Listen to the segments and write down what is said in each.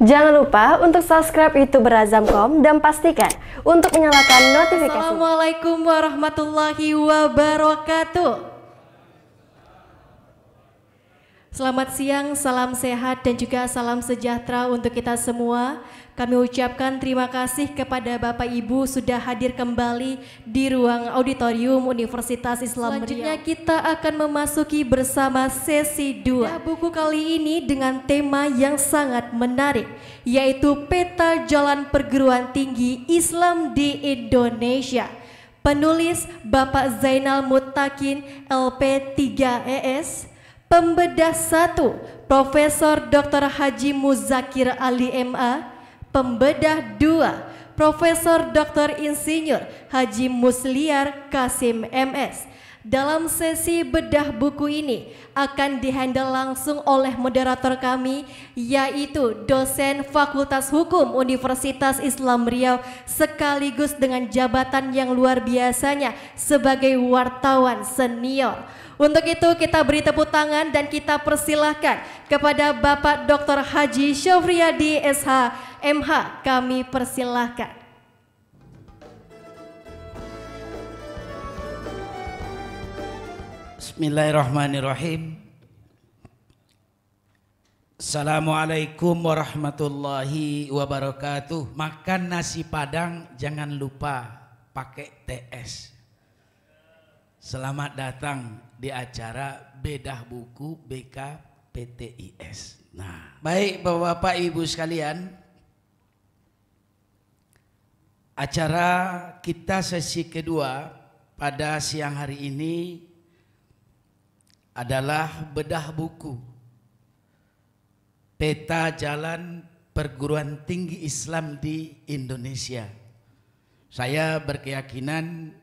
Jangan lupa untuk subscribe YouTube Berazamkom dan pastikan untuk menyalakan notifikasi. Assalamualaikum warahmatullahi wabarakatuh. Selamat siang, salam sehat dan juga salam sejahtera untuk kita semua. Kami ucapkan terima kasih kepada Bapak Ibu sudah hadir kembali di ruang auditorium Universitas Islam Riau. Selanjutnya kita akan memasuki bersama sesi 2 buku kali ini dengan tema yang sangat menarik, yaitu Peta Jalan Perguruan Tinggi Islam di Indonesia. Penulis Bapak Zainal Muttaqin LP3ES. Pembedah 1 Profesor Dr. Haji Muzakir Ali MA. Pembedah 2 Profesor Dr. Insinyur Haji Musliar Kasim MS. Dalam sesi bedah buku ini akan dihandle langsung oleh moderator kami, yaitu dosen Fakultas Hukum Universitas Islam Riau sekaligus dengan jabatan yang luar biasanya sebagai wartawan senior. Untuk itu kita beri tepuk tangan dan kita persilahkan kepada Bapak Dr. Haji Syofriyadi SH MH, kami persilahkan. Bismillahirrahmanirrahim. Assalamualaikum warahmatullahi wabarakatuh. Makan nasi padang jangan lupa pakai TS. Selamat datang di acara bedah buku BKPTIS. Nah, baik Bapak Ibu sekalian, acara kita sesi kedua pada siang hari ini adalah bedah buku Peta Jalan Perguruan Tinggi Islam di Indonesia. Saya berkeyakinan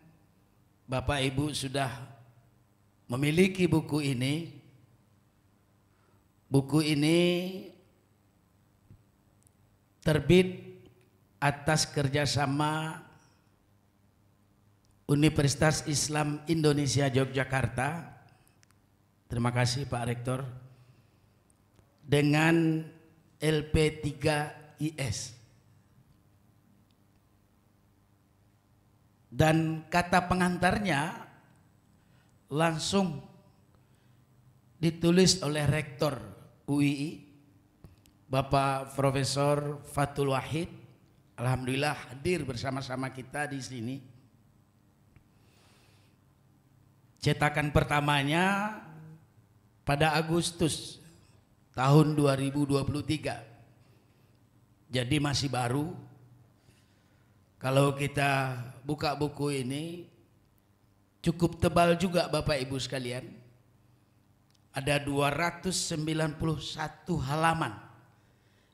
Bapak Ibu sudah memiliki buku ini. Buku ini terbit atas kerjasama Universitas Islam Indonesia Yogyakarta. Terima kasih Pak Rektor. Dengan LP3IS. Dan kata pengantarnya langsung ditulis oleh Rektor UII, Bapak Profesor Fathul Wahid. Alhamdulillah hadir bersama-sama kita di sini. Cetakan pertamanya pada Agustus tahun 2023. Jadi masih baru. Kalau kita buka buku ini cukup tebal juga Bapak Ibu sekalian. Ada 291 halaman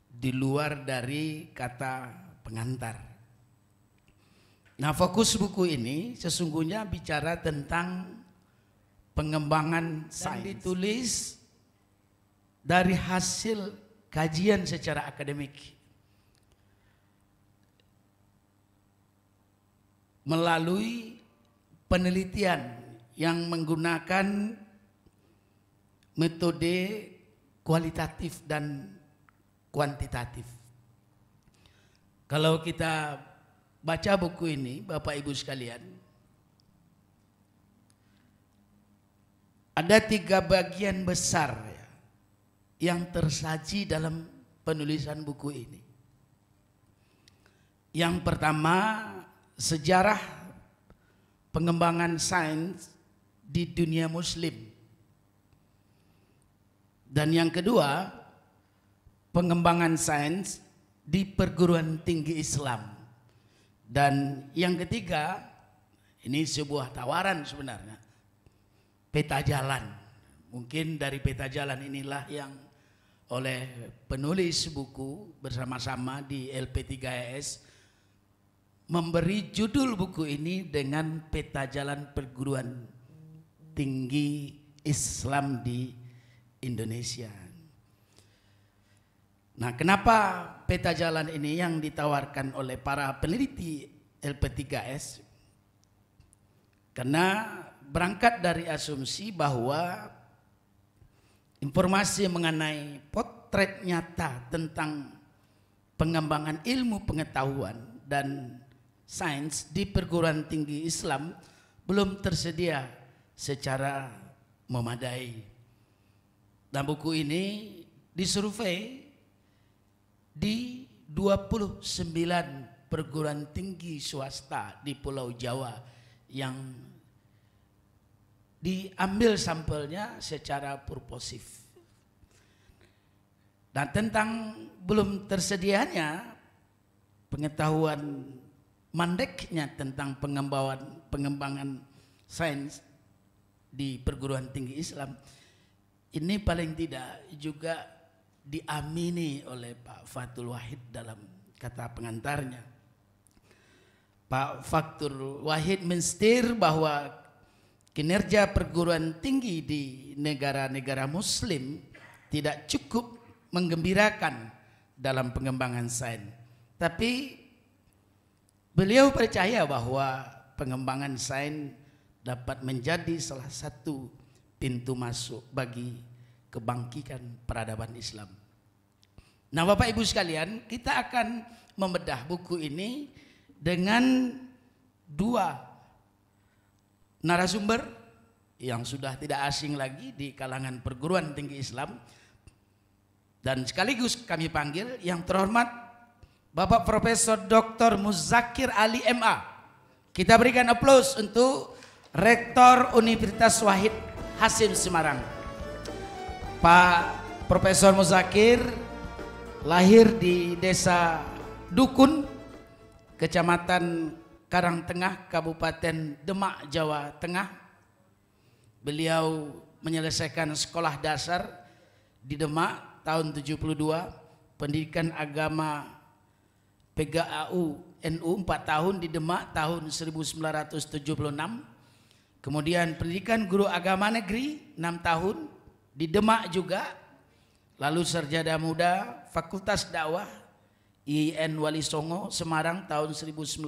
di luar dari kata pengantar. Nah, fokus buku ini sesungguhnya bicara tentang pengembangan sains. Ditulis dari hasil kajian secara akademik melalui penelitian yang menggunakan metode kualitatif dan kuantitatif. Kalau kita baca buku ini Bapak Ibu sekalian, ada 3 bagian besar yang tersaji dalam penulisan buku ini. Yang pertama, sejarah pengembangan sains di dunia muslim. Dan yang kedua, pengembangan sains di perguruan tinggi Islam. Dan yang ketiga, ini sebuah tawaran sebenarnya, peta jalan. Mungkin dari peta jalan inilah yang oleh penulis buku bersama-sama di LP3ES memberi judul buku ini dengan Peta Jalan Perguruan Tinggi Islam di Indonesia. Nah, kenapa peta jalan ini yang ditawarkan oleh para peneliti LP3S? Karena berangkat dari asumsi bahwa informasi mengenai potret nyata tentang pengembangan ilmu pengetahuan dan sains di perguruan tinggi Islam belum tersedia secara memadai. Dan buku ini disurvei di 29 perguruan tinggi swasta di Pulau Jawa yang diambil sampelnya secara purposif. Dan tentang belum tersedianya pengetahuan mandeknya tentang pengembangan sains di perguruan tinggi Islam, ini paling tidak juga diamini oleh Pak Fathul Wahid dalam kata pengantarnya. Pak Fathul Wahid menstir bahwa kinerja perguruan tinggi di negara-negara Muslim tidak cukup menggembirakan dalam pengembangan sains. Tapi beliau percaya bahwa pengembangan sains dapat menjadi salah satu pintu masuk bagi kebangkitan peradaban Islam. Nah, Bapak Ibu sekalian, kita akan membedah buku ini dengan dua narasumber yang sudah tidak asing lagi di kalangan perguruan tinggi Islam, dan sekaligus kami panggil yang terhormat Bapak Profesor Dr. Muzakir Ali MA. Kita berikan aplaus untuk Rektor Universitas Wahid Hasim Semarang. Pak Profesor Muzakir lahir di Desa Dukun, Kecamatan Karangtengah, Kabupaten Demak, Jawa Tengah. Beliau menyelesaikan sekolah dasar di Demak tahun 72, pendidikan agama PGAU NU 4 tahun di Demak tahun 1976. Kemudian pendidikan guru agama negeri 6 tahun di Demak juga. Lalu sarjana muda Fakultas Dakwah IAIN Wali Songo Semarang tahun 1982.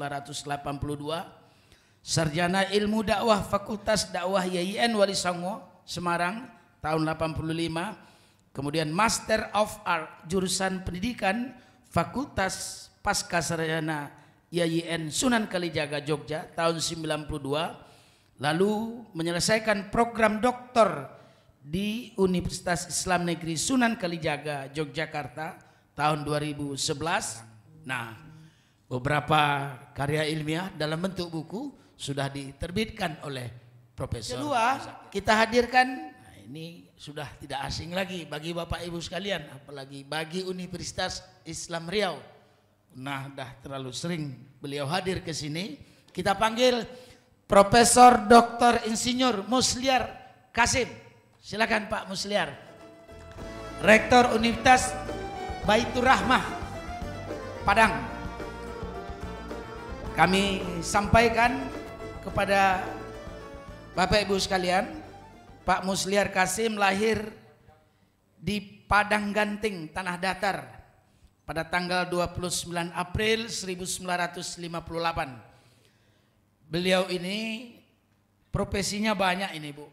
Sarjana Ilmu Dakwah Fakultas Dakwah IAIN Wali Songo Semarang tahun 85. Kemudian Master of Art jurusan pendidikan Fakultas Pasca Sarjana IAIN Sunan Kalijaga Jogja tahun 92. Lalu menyelesaikan program doktor di Universitas Islam Negeri Sunan Kalijaga Yogyakarta tahun 2011. Nah, beberapa karya ilmiah dalam bentuk buku sudah diterbitkan oleh Profesor. Kedua, kita hadirkan, nah ini sudah tidak asing lagi bagi Bapak Ibu sekalian, apalagi bagi Universitas Islam Riau. Nah, dah terlalu sering beliau hadir ke sini. Kita panggil Profesor Dr. Insinyur Musliar Kasim. Silakan Pak Musliar. Rektor Universitas Baitur Rahmah Padang. Kami sampaikan kepada Bapak Ibu sekalian, Pak Musliar Kasim lahir di Padang Ganting, Tanah Datar pada tanggal 29 April 1958. Beliau ini profesinya banyak ini Bu.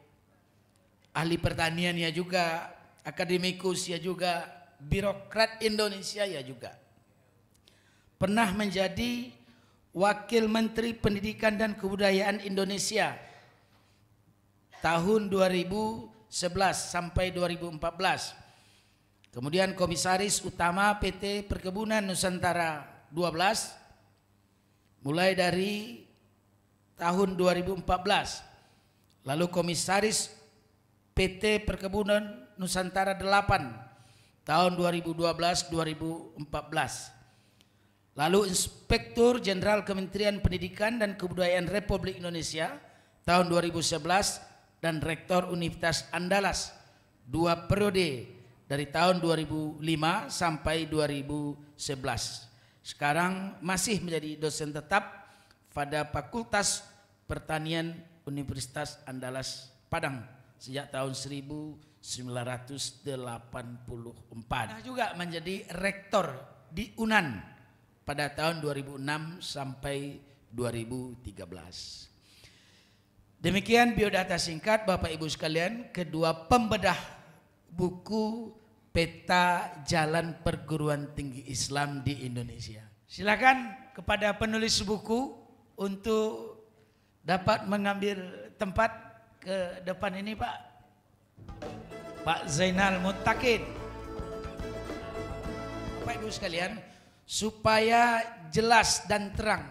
Ahli pertanian ya juga, akademikus ya juga, birokrat Indonesia ya juga. Pernah menjadi Wakil Menteri Pendidikan dan Kebudayaan Indonesia tahun 2011 sampai 2014. Kemudian Komisaris Utama PT Perkebunan Nusantara 12 mulai dari tahun 2014. Lalu Komisaris PT Perkebunan Nusantara 8 tahun 2012-2014. Lalu Inspektur Jenderal Kementerian Pendidikan dan Kebudayaan Republik Indonesia tahun 2011 dan Rektor Universitas Andalas 2 periode dari tahun 2005 sampai 2011. Sekarang masih menjadi dosen tetap pada Fakultas Pertanian Universitas Andalas Padang sejak tahun 1984. Nah, juga menjadi rektor di UNAN pada tahun 2006 sampai 2013. Demikian biodata singkat Bapak Ibu sekalian, kedua pembedah buku peta jalan perguruan tinggi Islam di Indonesia. Silakan kepada penulis buku untuk dapat mengambil tempat ke depan ini, Pak. Pak Zainal Muttaqin. Bapak Ibu sekalian, supaya jelas dan terang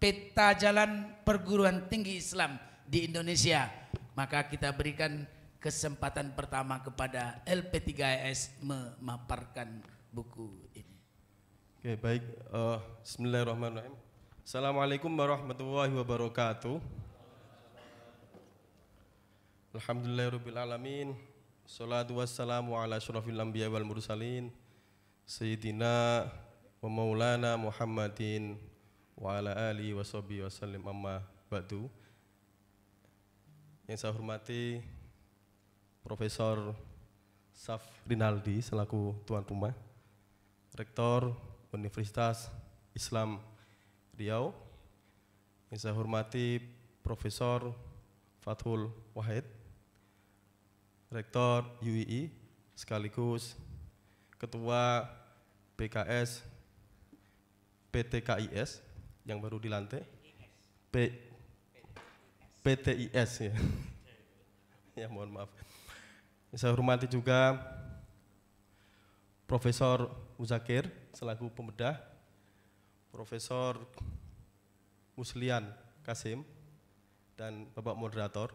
peta jalan perguruan tinggi Islam di Indonesia, maka kita berikan kesempatan pertama kepada LP3IS memaparkan buku ini. Oke, baik. Bismillahirrahmanirrahim. Assalamualaikum warahmatullahi wabarakatuh. Alhamdulillahirabbil alamin. Shalatu wassalamu ala asyrafil anbiya wal mursalin sayyidina wa maulana Muhammadin wa ala alihi washabihi wasallim, amma ba'du. Yang saya hormati Profesor Saf Rinaldi selaku tuan rumah, Rektor Universitas Islam Riau. Yang saya hormati Profesor Fathul Wahid, Rektor UII sekaligus Ketua PKS PTKIS yang baru dilantik, PTIS ya. Ya, mohon maaf. Saya hormati juga Profesor Muzakir selaku pembedah, Profesor Muslian Kasim, dan Bapak Moderator,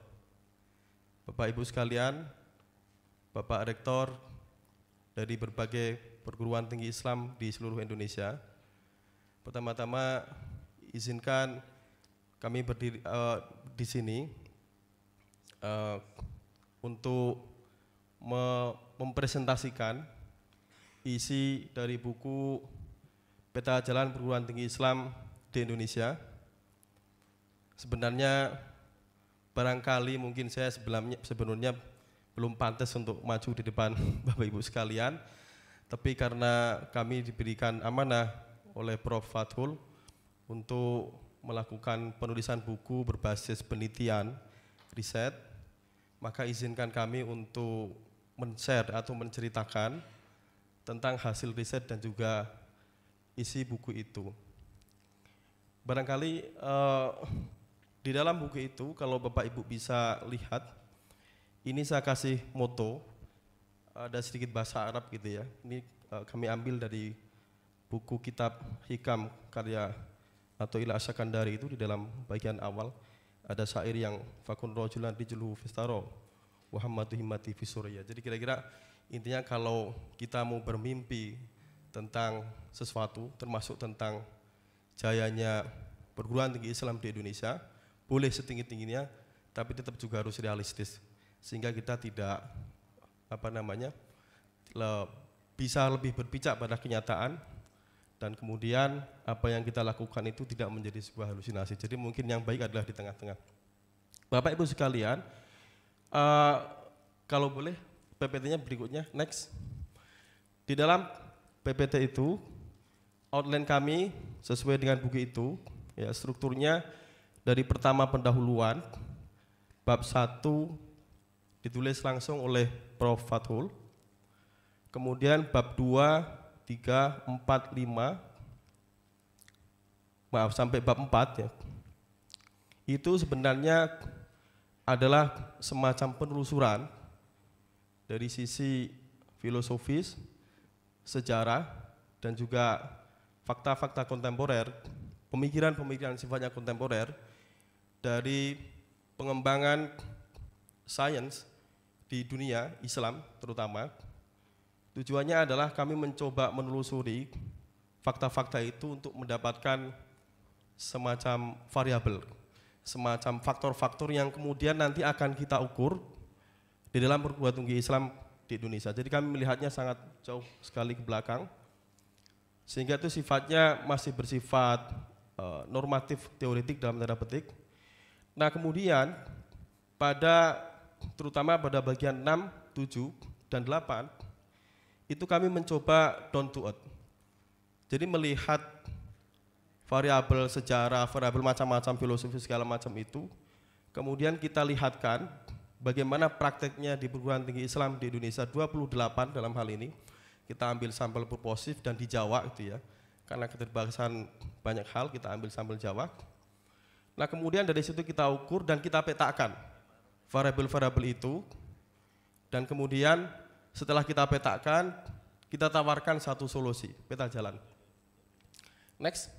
Bapak Ibu sekalian, Bapak Rektor dari berbagai perguruan tinggi Islam di seluruh Indonesia. Pertama-tama izinkan kami berdiri di sini untuk mempresentasikan isi dari buku Peta Jalan Perguruan Tinggi Islam di Indonesia. Sebenarnya barangkali mungkin saya sebenarnya belum pantas untuk maju di depan Bapak Ibu sekalian, tapi karena kami diberikan amanah oleh Prof. Fathul untuk melakukan penulisan buku berbasis penelitian, riset, maka izinkan kami untuk men-share atau menceritakan tentang hasil riset dan juga isi buku itu. Barangkali di dalam buku itu, kalau Bapak Ibu bisa lihat, ini saya kasih moto, ada sedikit bahasa Arab gitu ya. Ini kami ambil dari buku kitab Hikam karya atau Ila Asyakandari. Itu di dalam bagian awal ada syair yang fakun rojulan rijluhu fistaro Muhammadu himmati fi surya. Jadi kira-kira intinya kalau kita mau bermimpi tentang sesuatu, termasuk tentang jayanya perguruan tinggi Islam di Indonesia, boleh setinggi-tingginya, tapi tetap juga harus realistis, sehingga kita tidak bisa lebih berpijak pada kenyataan, dan kemudian apa yang kita lakukan itu tidak menjadi sebuah halusinasi. Jadi mungkin yang baik adalah di tengah-tengah. Bapak Ibu sekalian, kalau boleh PPT-nya berikutnya, next. Di dalam PPT itu, outline kami sesuai dengan buku itu, ya, strukturnya dari pertama pendahuluan, bab 1 ditulis langsung oleh Prof. Fathul, kemudian bab 2, 3, 4, 5, sampai bab 4 ya, itu sebenarnya adalah semacam penelusuran dari sisi filosofis, sejarah, dan juga fakta-fakta kontemporer, pemikiran-pemikiran sifatnya kontemporer dari pengembangan sains di dunia Islam terutama. Tujuannya adalah kami mencoba menelusuri fakta-fakta itu untuk mendapatkan semacam variabel, semacam faktor-faktor yang kemudian nanti akan kita ukur di dalam perguruan tinggi Islam di Indonesia. Jadi kami melihatnya sangat jauh sekali ke belakang, sehingga itu sifatnya masih bersifat normatif teoretik dalam tanda petik. Nah kemudian terutama pada bagian 6, 7, dan 8 itu kami mencoba down to earth. Jadi melihat variabel sejarah, variabel macam-macam filosofi segala macam itu, kemudian kita lihatkan bagaimana prakteknya di perguruan tinggi Islam di Indonesia 28 dalam hal ini. Kita ambil sampel purposif dan di Jawa gitu ya. Karena keterbatasan banyak hal kita ambil sampel Jawa. Nah, kemudian dari situ kita ukur dan kita petakan variabel-variabel itu. Dan kemudian setelah kita petakan, kita tawarkan satu solusi, peta jalan. Next.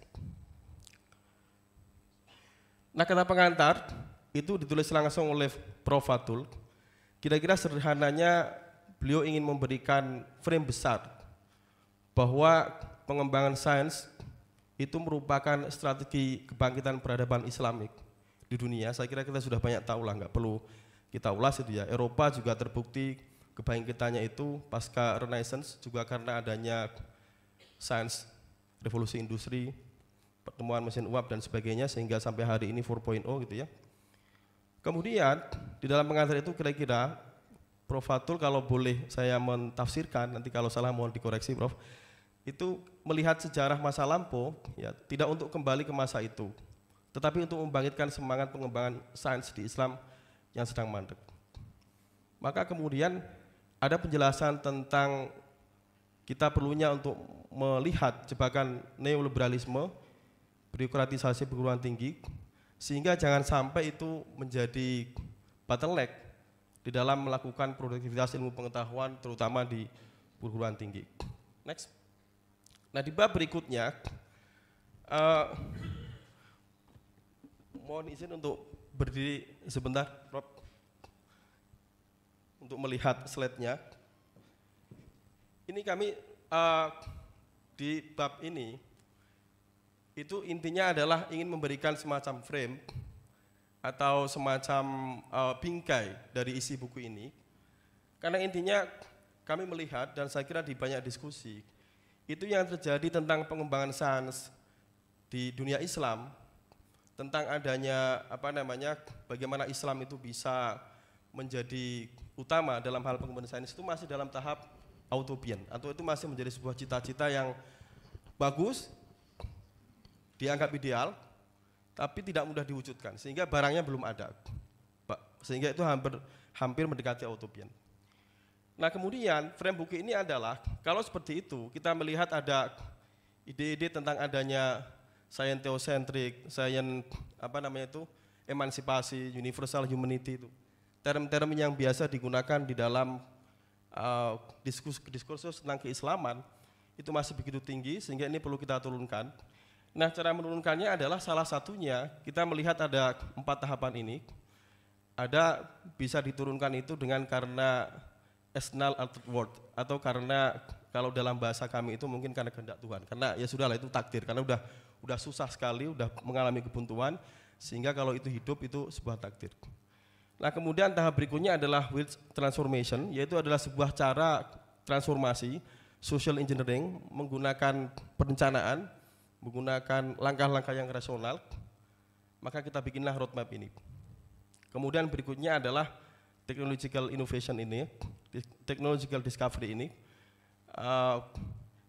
Nah, kata pengantar itu ditulis langsung oleh Prof. Fatul. Kira-kira sederhananya beliau ingin memberikan frame besar bahwa pengembangan sains itu merupakan strategi kebangkitan peradaban Islamik di dunia. Saya kira kita sudah banyak tahu lah, nggak perlu kita ulas itu ya. Eropa juga terbukti kebangkitannya itu pasca Renaissance juga karena adanya sains, revolusi industri, pertemuan mesin uap dan sebagainya, sehingga sampai hari ini 4.0 gitu ya. Kemudian di dalam pengantar itu kira-kira Prof. Fatul kalau boleh saya mentafsirkan, nanti kalau salah mohon dikoreksi Prof, itu melihat sejarah masa lampau ya, tidak untuk kembali ke masa itu, tetapi untuk membangkitkan semangat pengembangan sains di Islam yang sedang mandek. Maka kemudian ada penjelasan tentang kita perlunya untuk melihat jebakan neoliberalisme, birokratisasi perguruan tinggi, sehingga jangan sampai itu menjadi bottleneck di dalam melakukan produktivitas ilmu pengetahuan terutama di perguruan tinggi. Next. Nah, di bab berikutnya mohon izin untuk berdiri sebentar, Prof, untuk melihat slide-nya. Ini kami di bab ini itu intinya adalah ingin memberikan semacam frame atau semacam bingkai dari isi buku ini. Karena intinya kami melihat dan saya kira di banyak diskusi itu yang terjadi tentang pengembangan sains di dunia Islam, tentang adanya bagaimana Islam itu bisa menjadi utama dalam hal pengembangan sains itu masih dalam tahap utopian, atau itu masih menjadi sebuah cita-cita yang bagus, dianggap ideal, tapi tidak mudah diwujudkan, sehingga barangnya belum ada, sehingga itu hampir mendekati utopian. Nah, kemudian frame buku ini adalah kalau seperti itu kita melihat ada ide-ide tentang adanya sains theocentric, sains emansipasi, universal humanity itu term-term yang biasa digunakan di dalam diskursus tentang keislaman itu masih begitu tinggi, sehingga ini perlu kita turunkan. Nah, cara menurunkannya adalah salah satunya kita melihat ada 4 tahapan ini. Ada bisa diturunkan itu dengan karena external altered world, atau karena kalau dalam bahasa kami itu mungkin karena kehendak Tuhan, karena ya sudahlah itu takdir, karena udah susah sekali, udah mengalami kebuntuan, sehingga kalau itu hidup itu sebuah takdir. Nah, kemudian tahap berikutnya adalah will transformation, yaitu adalah sebuah cara transformasi social engineering menggunakan perencanaan, menggunakan langkah-langkah yang rasional, maka kita bikinlah roadmap ini. Kemudian berikutnya adalah technological innovation ini, technological discovery ini.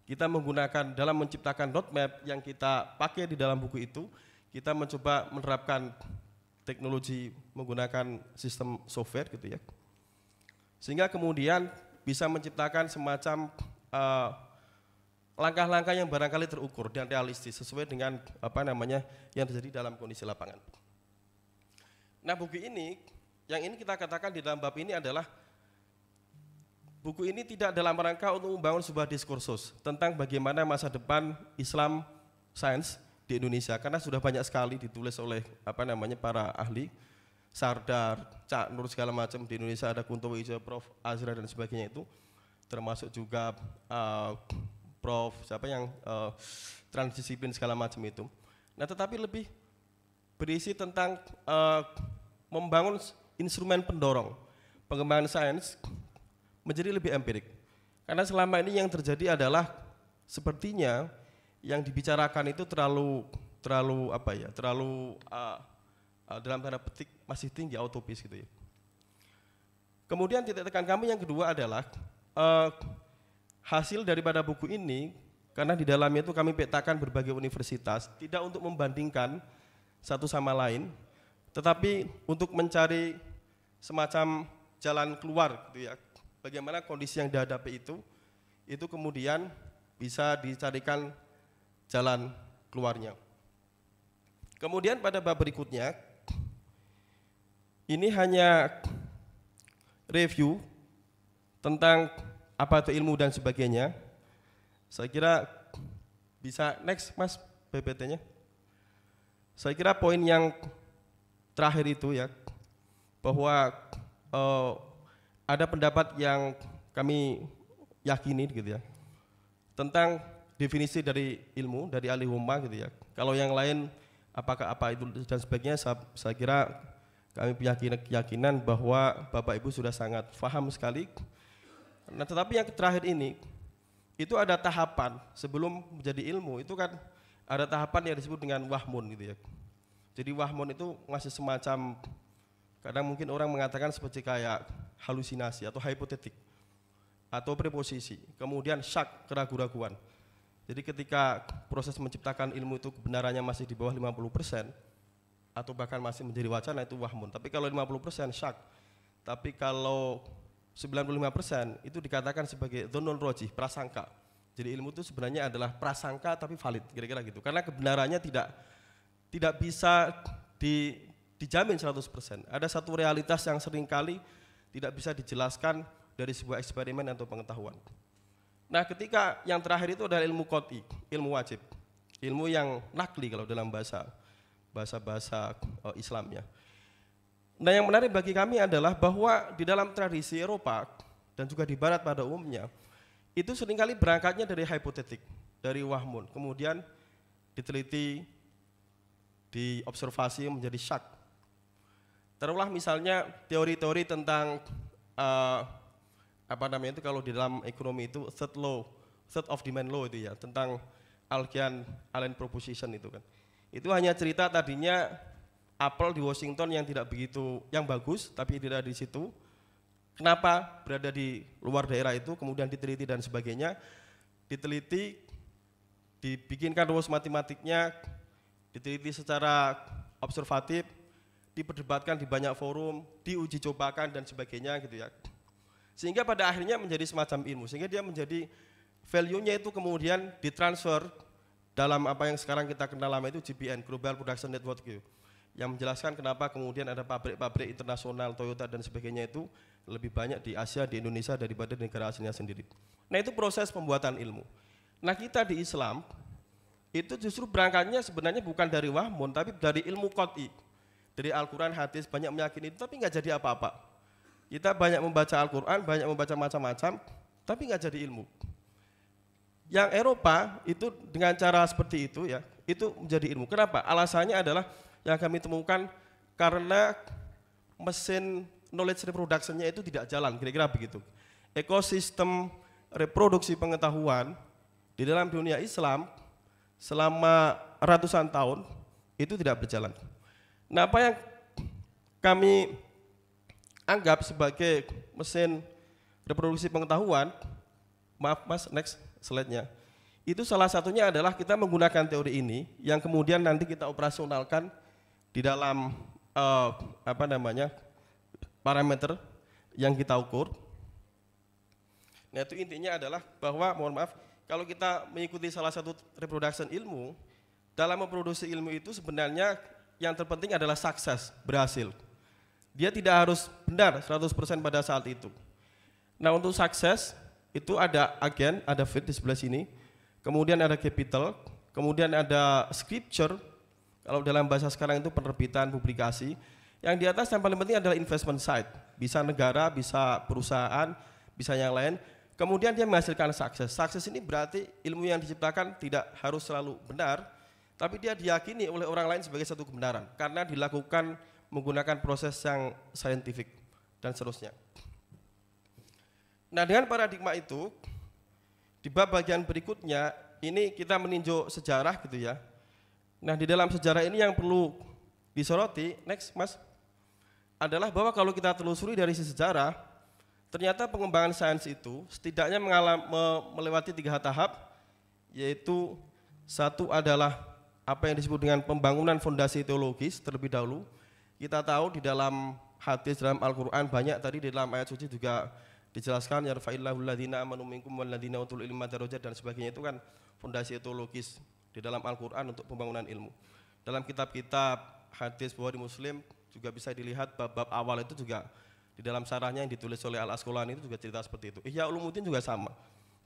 Kita menggunakan dalam menciptakan roadmap yang kita pakai di dalam buku itu, kita mencoba menerapkan teknologi menggunakan sistem software gitu ya. Sehingga kemudian bisa menciptakan semacam langkah-langkah yang barangkali terukur dan realistis sesuai dengan yang terjadi dalam kondisi lapangan. Nah, buku ini yang ini kita katakan di dalam bab ini adalah buku ini tidak dalam rangka untuk membangun sebuah diskursus tentang bagaimana masa depan Islam sains di Indonesia, karena sudah banyak sekali ditulis oleh para ahli, Sardar, Cak Nur segala macam di Indonesia, ada Kunto Wijo, Prof. Azra dan sebagainya itu, termasuk juga Prof. siapa yang transdisiplin segala macam itu. Nah, tetapi lebih berisi tentang membangun instrumen pendorong pengembangan sains menjadi lebih empirik. Karena selama ini yang terjadi adalah sepertinya yang dibicarakan itu terlalu dalam tanda petik masih tinggi, utopis gitu ya. Kemudian titik tekan kami yang kedua adalah hasil daripada buku ini, karena di dalamnya itu kami petakan berbagai universitas, tidak untuk membandingkan satu sama lain, tetapi untuk mencari semacam jalan keluar gitu ya. Bagaimana kondisi yang dihadapi itu kemudian bisa dicarikan jalan keluarnya. Kemudian pada bab berikutnya, ini hanya review tentang apa itu ilmu dan sebagainya. Saya kira bisa next Mas PPT-nya. Saya kira poin yang terakhir itu ya, bahwa ada pendapat yang kami yakini gitu ya, tentang definisi dari ilmu dari ahli umma gitu ya. Kalau yang lain apakah apa itu dan sebagainya, saya kira kami punya keyakinan bahwa Bapak Ibu sudah sangat paham sekali. Nah, tetapi yang terakhir ini itu ada tahapan sebelum menjadi ilmu, itu kan ada tahapan yang disebut dengan wahmun gitu ya. Jadi wahmun itu masih semacam, kadang mungkin orang mengatakan seperti kayak halusinasi atau hipotetik atau preposisi, kemudian syak, keraguan-raguan. Jadi ketika proses menciptakan ilmu itu kebenarannya masih di bawah 50% atau bahkan masih menjadi wacana, itu wahmun. Tapi kalau 50% syak, tapi kalau 95% itu dikatakan sebagai dhonun rojih, prasangka. Jadi ilmu itu sebenarnya adalah prasangka tapi valid, kira-kira gitu. Karena kebenarannya tidak bisa dijamin 100%. Ada satu realitas yang seringkali tidak bisa dijelaskan dari sebuah eksperimen atau pengetahuan. Nah, ketika yang terakhir itu adalah ilmu qot'i, ilmu wajib, ilmu yang nakli kalau dalam bahasa Islam ya. Nah, yang menarik bagi kami adalah bahwa di dalam tradisi Eropa dan juga di Barat pada umumnya, itu seringkali berangkatnya dari hipotetik, dari wahmun, kemudian diteliti, diobservasi menjadi syak. Taruhlah misalnya teori-teori tentang apa namanya itu kalau di dalam ekonomi itu third of demand law itu ya, tentang Allen proposition itu kan. Itu hanya cerita tadinya apel di Washington yang tidak begitu yang bagus tapi tidak di situ. Kenapa berada di luar daerah itu, kemudian diteliti dan sebagainya. Diteliti, dibikinkan rumus matematiknya, diteliti secara observatif, diperdebatkan di banyak forum, diuji cobakan dan sebagainya gitu ya. Sehingga pada akhirnya menjadi semacam ilmu, sehingga dia menjadi value-nya itu kemudian ditransfer dalam apa yang sekarang kita kenal lama itu GPN, Global Production Network gitu, yang menjelaskan kenapa kemudian ada pabrik-pabrik internasional Toyota dan sebagainya itu lebih banyak di Asia, di Indonesia daripada di negara aslinya sendiri. Nah, itu proses pembuatan ilmu. Nah, kita di Islam itu justru berangkatnya sebenarnya bukan dari wahmun tapi dari ilmu qot'i, dari Al-Quran, hadis, banyak meyakini itu tapi nggak jadi apa-apa. Kita banyak membaca Al-Quran, banyak membaca macam-macam tapi nggak jadi ilmu. Yang Eropa itu dengan cara seperti itu ya, itu menjadi ilmu. Kenapa? Alasannya adalah yang kami temukan karena mesin knowledge reproduction-nya itu tidak jalan, kira-kira begitu. Ekosistem reproduksi pengetahuan di dalam dunia Islam selama ratusan tahun itu tidak berjalan. Nah, apa yang kami anggap sebagai mesin reproduksi pengetahuan, maaf Mas, next slide-nya, itu salah satunya adalah kita menggunakan teori ini yang kemudian nanti kita operasionalkan di dalam apa namanya parameter yang kita ukur. Nah, itu intinya adalah bahwa, mohon maaf, kalau kita mengikuti salah satu reproduction ilmu, dalam memproduksi ilmu itu sebenarnya yang terpenting adalah sukses, berhasil. Dia tidak harus benar 100% pada saat itu. Nah, untuk sukses itu ada agen, ada fit di sebelah sini, kemudian ada capital, kemudian ada scripture, kalau dalam bahasa sekarang itu penerbitan, publikasi. Yang di atas yang paling penting adalah investment side, bisa negara, bisa perusahaan, bisa yang lain. Kemudian dia menghasilkan sukses. Sukses ini berarti ilmu yang diciptakan tidak harus selalu benar, tapi dia diyakini oleh orang lain sebagai satu kebenaran karena dilakukan menggunakan proses yang saintifik dan seterusnya. Nah, dengan paradigma itu, di bab bagian berikutnya ini kita meninjau sejarah gitu ya. Nah, di dalam sejarah ini yang perlu disoroti, next Mas, adalah bahwa kalau kita telusuri dari sisi sejarah, ternyata pengembangan sains itu setidaknya melewati 3 tahap, yaitu satu adalah apa yang disebut dengan pembangunan fondasi teologis terlebih dahulu. Kita tahu di dalam hadis, dalam Al-Quran banyak, tadi di dalam ayat suci juga dijelaskan yarfa'illahu alladziina amanu minkum walladziina utul ilma darajat dan sebagainya. Itu kan fondasi teologis di dalam Al-Quran untuk pembangunan ilmu. Dalam kitab-kitab hadis Bukhari Muslim juga bisa dilihat bab-bab awal itu juga di dalam syarahnya yang ditulis oleh Al-Asqalani itu juga cerita seperti itu. Ihya Ulumuddin juga sama.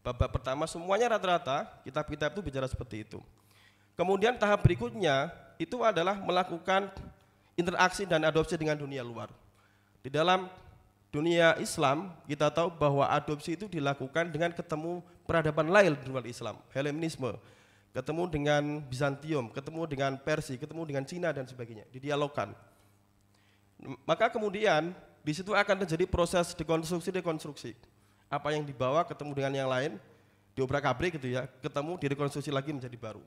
Bab-bab pertama semuanya rata-rata kitab-kitab itu bicara seperti itu. Kemudian tahap berikutnya itu adalah melakukan interaksi dan adopsi dengan dunia luar. Di dalam dunia Islam kita tahu bahwa adopsi itu dilakukan dengan ketemu peradaban lain di luar Islam, Helenisme, ketemu dengan Bizantium, ketemu dengan Persia, ketemu dengan Cina dan sebagainya, didialogkan. Maka kemudian di situ akan terjadi proses dekonstruksi. Apa yang dibawa ketemu dengan yang lain, diobrak-abrik gitu ya, ketemu direkonstruksi lagi menjadi baru.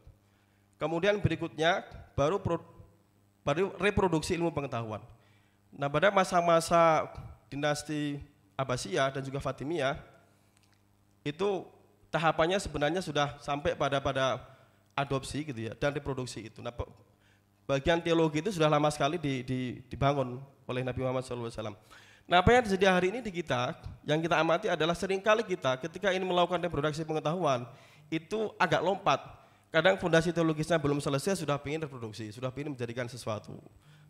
Kemudian berikutnya baru reproduksi ilmu pengetahuan. Nah, pada masa-masa dinasti Abbasiyah dan juga Fatimiyah itu tahapannya sebenarnya sudah sampai pada adopsi gitu ya dan reproduksi itu. Nah, bagian teologi itu sudah lama sekali dibangun oleh Nabi Muhammad SAW. Nah, apa yang terjadi hari ini di kita, yang kita amati adalah seringkali kita ketika ini melakukan reproduksi pengetahuan itu agak lompat. Kadang fondasi teologisnya belum selesai sudah ingin reproduksi, sudah ingin menjadikan sesuatu.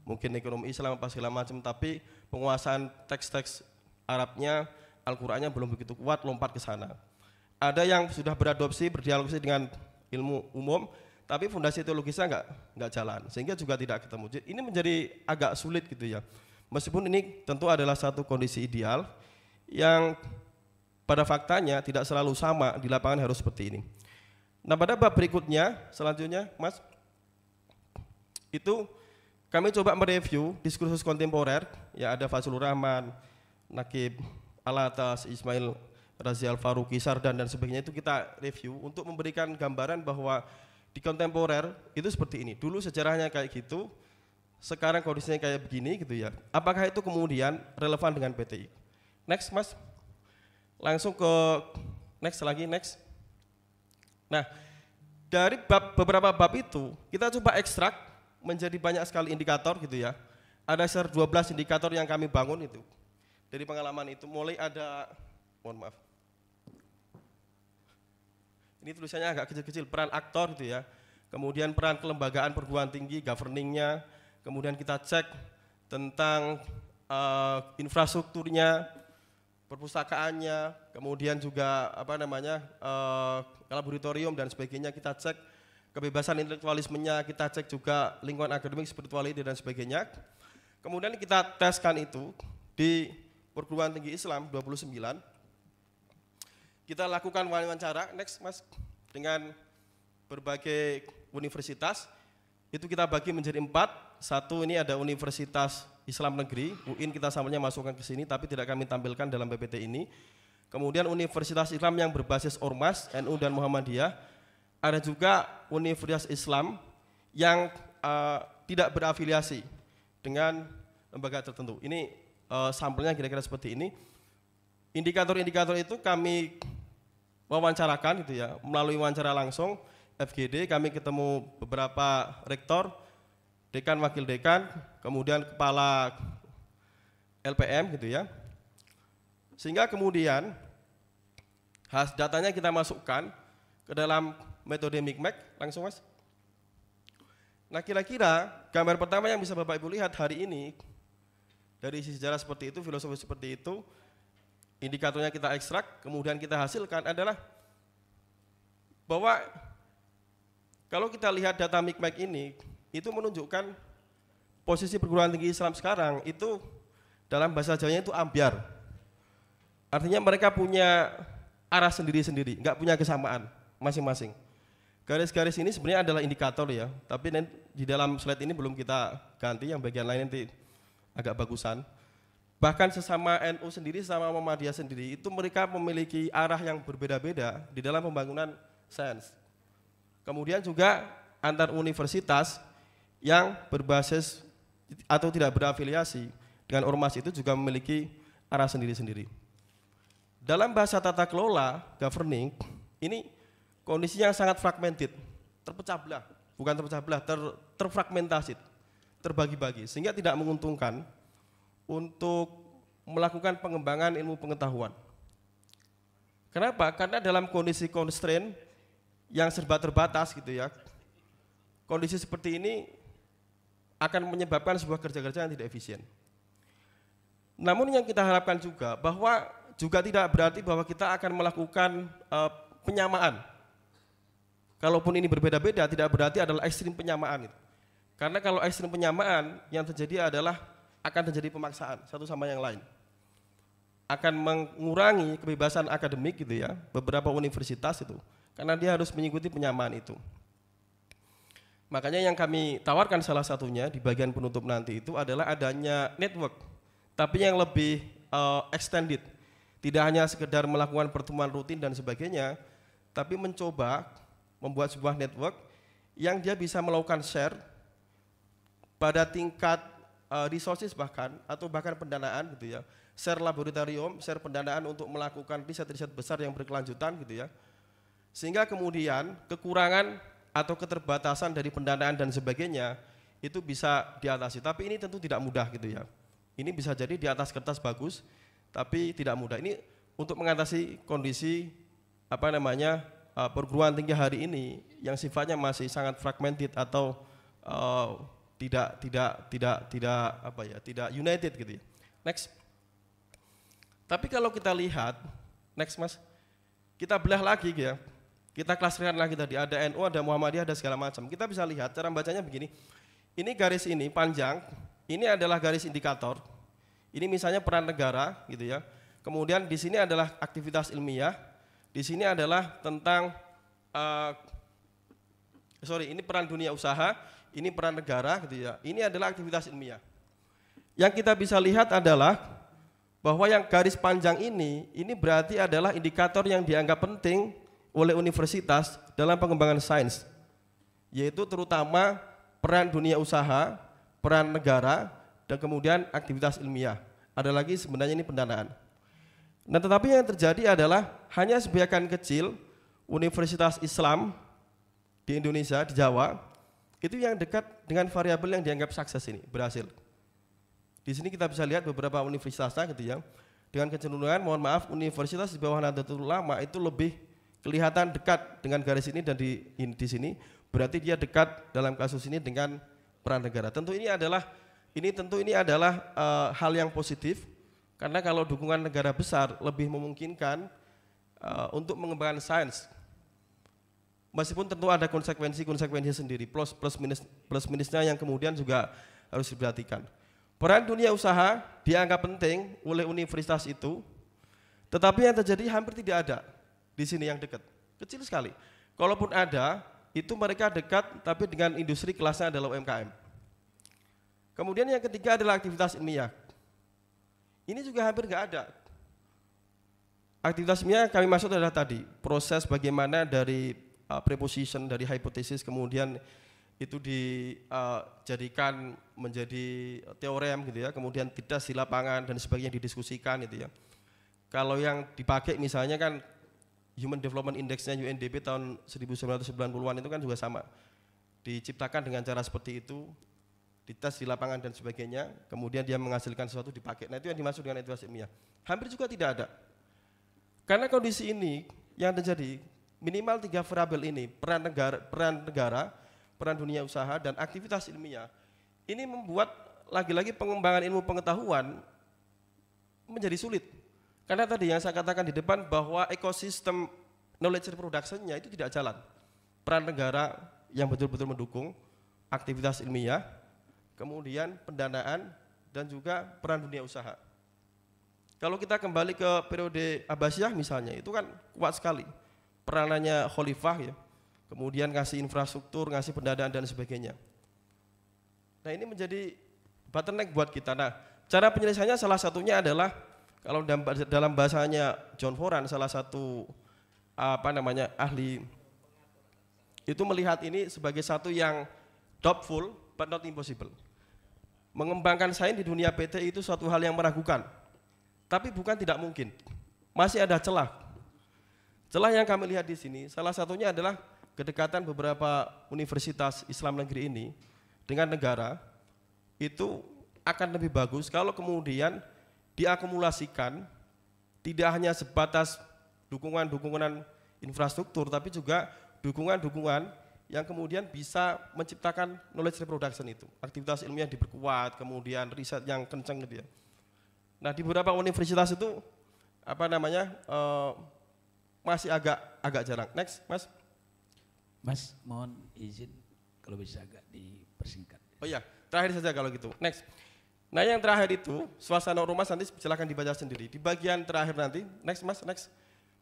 Mungkin ekonomi Islam apa segala macam, tapi penguasaan teks-teks Arabnya, Al-Qur'annya belum begitu kuat, lompat ke sana. Ada yang sudah beradopsi, berdialog dengan ilmu umum, tapi fondasi teologisnya nggak jalan, sehingga juga tidak ketemu. Ini menjadi agak sulit gitu ya. Meskipun ini tentu adalah satu kondisi ideal yang pada faktanya tidak selalu sama, di lapangan harus seperti ini. Nah, pada bab berikutnya, selanjutnya Mas, itu kami coba mereview diskursus kontemporer, ya ada Fazlur Rahman, Naqib Al-Atas, Ismail Razi Al-Faruqi, Sardan dan sebagainya, itu kita review untuk memberikan gambaran bahwa di kontemporer itu seperti ini. Dulu sejarahnya kayak gitu, sekarang kondisinya kayak begini gitu ya. Apakah itu kemudian relevan dengan PTI? Next Mas, langsung ke next lagi, next. Nah, dari beberapa bab itu kita coba ekstrak menjadi banyak sekali indikator gitu ya. Ada sekitar 12 indikator yang kami bangun itu. Dari pengalaman itu mulai ada, mohon maaf, ini tulisannya agak kecil-kecil, peran aktor gitu ya. Kemudian peran kelembagaan perguruan tinggi, governingnya. Kemudian kita cek tentang infrastrukturnya, perpustakaannya, kemudian juga laboratorium dan sebagainya. Kita cek kebebasan intelektualismenya, kita cek juga lingkungan akademik, spirituality dan sebagainya. Kemudian kita teskan itu di perguruan tinggi Islam 29. Kita lakukan wawancara, next Mas, dengan berbagai universitas. Itu kita bagi menjadi 4. Satu ini ada Universitas Islam Negeri, UIN kita sampelnya masukkan ke sini, tapi tidak kami tampilkan dalam PPT ini. Kemudian Universitas Islam yang berbasis Ormas, NU dan Muhammadiyah. Ada juga Universitas Islam yang tidak berafiliasi dengan lembaga tertentu. Ini sampelnya kira-kira seperti ini. Indikator-indikator itu kami wawancarakan gitu ya, melalui wawancara langsung. FGD kami ketemu beberapa rektor, dekan, wakil dekan, kemudian kepala LPM gitu ya. Sehingga kemudian datanya kita masukkan ke dalam metode MICMEC, langsung Mas. Nah, kira-kira gambar pertama yang bisa Bapak Ibu lihat hari ini dari sisi sejarah seperti itu, filosofi seperti itu, indikatornya kita ekstrak, kemudian kita hasilkan adalah bahwa kalau kita lihat data MICMEC ini, itu menunjukkan posisi perguruan tinggi Islam sekarang itu dalam bahasa Jawanya itu ambyar. Artinya mereka punya arah sendiri-sendiri, nggak punya kesamaan masing-masing. Garis-garis ini sebenarnya adalah indikator ya, tapi di dalam slide ini belum kita ganti, yang bagian lain nanti agak bagusan. Bahkan sesama NU sendiri, sama Muhammadiyah sendiri, itu mereka memiliki arah yang berbeda-beda di dalam pembangunan sains. Kemudian juga antar universitas yang berbasis atau tidak berafiliasi dengan ormas itu juga memiliki arah sendiri-sendiri. Dalam bahasa tata kelola, governing, ini kondisinya sangat fragmented, terpecah belah, terfragmentasi, terbagi-bagi, sehingga tidak menguntungkan untuk melakukan pengembangan ilmu pengetahuan. Kenapa? Karena dalam kondisi constraint yang serba terbatas gitu ya, kondisi seperti ini akan menyebabkan sebuah kerja-kerja yang tidak efisien. Namun yang kita harapkan juga bahwa juga tidak berarti bahwa kita akan melakukan penyamaan. Kalaupun ini berbeda-beda, tidak berarti adalah ekstrim penyamaan. Karena kalau ekstrim penyamaan, yang terjadi adalah akan terjadi pemaksaan satu sama yang lain. Akan mengurangi kebebasan akademik gitu ya, beberapa universitas itu. Karena dia harus mengikuti penyamaan itu. Makanya yang kami tawarkan salah satunya di bagian penutup nanti itu adalah adanya network, tapi yang lebih extended. Tidak hanya sekedar melakukan pertemuan rutin dan sebagainya, tapi mencoba membuat sebuah network yang dia bisa melakukan share pada tingkat resources bahkan atau bahkan pendanaan gitu ya, share laboratorium, share pendanaan untuk melakukan riset-riset besar yang berkelanjutan gitu ya, sehingga kemudian kekurangan atau keterbatasan dari pendanaan dan sebagainya itu bisa diatasi. Tapi ini tentu tidak mudah gitu ya. Ini bisa jadi di atas kertas bagus, tapi tidak mudah. Ini untuk mengatasi kondisi perguruan tinggi hari ini yang sifatnya masih sangat fragmented atau tidak united gitu ya. Next. Tapi kalau kita lihat, next Mas, kita belah lagi ya. Kita klasifikasikan lagi tadi, ada NU, ada Muhammadiyah, ada segala macam. Kita bisa lihat cara bacanya begini. Ini garis ini panjang, ini adalah garis indikator. Ini misalnya peran negara gitu ya. Kemudian di sini adalah aktivitas ilmiah. Di sini adalah tentang ini peran dunia usaha, ini peran negara gitu ya. Ini adalah aktivitas ilmiah. Yang kita bisa lihat adalah bahwa yang garis panjang ini berarti adalah indikator yang dianggap penting oleh universitas dalam pengembangan sains, yaitu terutama peran dunia usaha, peran negara, dan kemudian aktivitas ilmiah. Ada lagi sebenarnya ini pendanaan. Nah, tetapi yang terjadi adalah hanya sebagian kecil universitas Islam di Indonesia, di Jawa, itu yang dekat dengan variabel yang dianggap sukses ini, berhasil. Di sini kita bisa lihat beberapa universitasnya gitu ya. Dengan kecenderungan, mohon maaf, universitas di bawah Nahdlatul Ulama itu lebih kelihatan dekat dengan garis ini dan di sini, berarti dia dekat dalam kasus ini dengan peran negara. Tentu ini adalah hal yang positif, karena kalau dukungan negara besar lebih memungkinkan untuk mengembangkan sains. Meskipun tentu ada konsekuensi sendiri, plus minusnya yang kemudian juga harus diperhatikan. Peran dunia usaha dianggap penting oleh universitas itu, tetapi yang terjadi hampir tidak ada di sini yang dekat, kecil sekali. Kalaupun ada, itu mereka dekat tapi dengan industri kelasnya adalah UMKM. Kemudian yang ketiga adalah aktivitas ilmiah. Ini juga hampir nggak ada. Aktivitas ilmiah kami maksud adalah tadi, proses bagaimana dari preposition, dari hipotesis, kemudian itu dijadikan menjadi teorem gitu ya, kemudian dites di lapangan dan sebagainya didiskusikan gitu ya. Kalau yang dipakai misalnya kan Human Development Index-nya UNDP tahun 1990-an itu kan juga sama. Diciptakan dengan cara seperti itu, dites di lapangan dan sebagainya, kemudian dia menghasilkan sesuatu dipakai. Nah, itu yang dimaksud dengan aktivitas ilmiah. Hampir juga tidak ada. Karena kondisi ini yang terjadi, minimal 3 variabel ini, peran negara, peran dunia usaha, dan aktivitas ilmiah, ini membuat lagi-lagi pengembangan ilmu pengetahuan menjadi sulit. Karena tadi yang saya katakan di depan bahwa ekosistem knowledge reproduction-nya itu tidak jalan. Peran negara yang betul-betul mendukung aktivitas ilmiah, kemudian pendanaan, dan juga peran dunia usaha. Kalau kita kembali ke periode Abbasiyah misalnya, itu kan kuat sekali. Peranannya khalifah ya, kemudian ngasih infrastruktur, ngasih pendanaan dan sebagainya. Nah, ini menjadi bottleneck buat kita. Nah, cara penyelesaiannya salah satunya adalah kalau dalam bahasanya John Horan, salah satu ahli itu melihat ini sebagai satu yang doubtful but not impossible. Mengembangkan sains di dunia PT itu suatu hal yang meragukan, tapi bukan tidak mungkin. Masih ada celah. Celah yang kami lihat di sini, salah satunya adalah kedekatan beberapa universitas Islam negeri ini dengan negara. Itu akan lebih bagus kalau kemudian diakumulasikan tidak hanya sebatas dukungan-dukungan infrastruktur, tapi juga dukungan-dukungan yang kemudian bisa menciptakan knowledge reproduction itu. Aktivitas ilmiah diperkuat, kemudian riset yang kencang gitu ya. Nah di beberapa universitas itu masih agak jarang. Next, Mas. Mas, mohon izin kalau bisa agak dipersingkat. Oh iya, terakhir saja kalau gitu. Next. Nah yang terakhir itu, suasana rumah nanti silakan dibaca sendiri. Di bagian terakhir nanti, next Mas, next.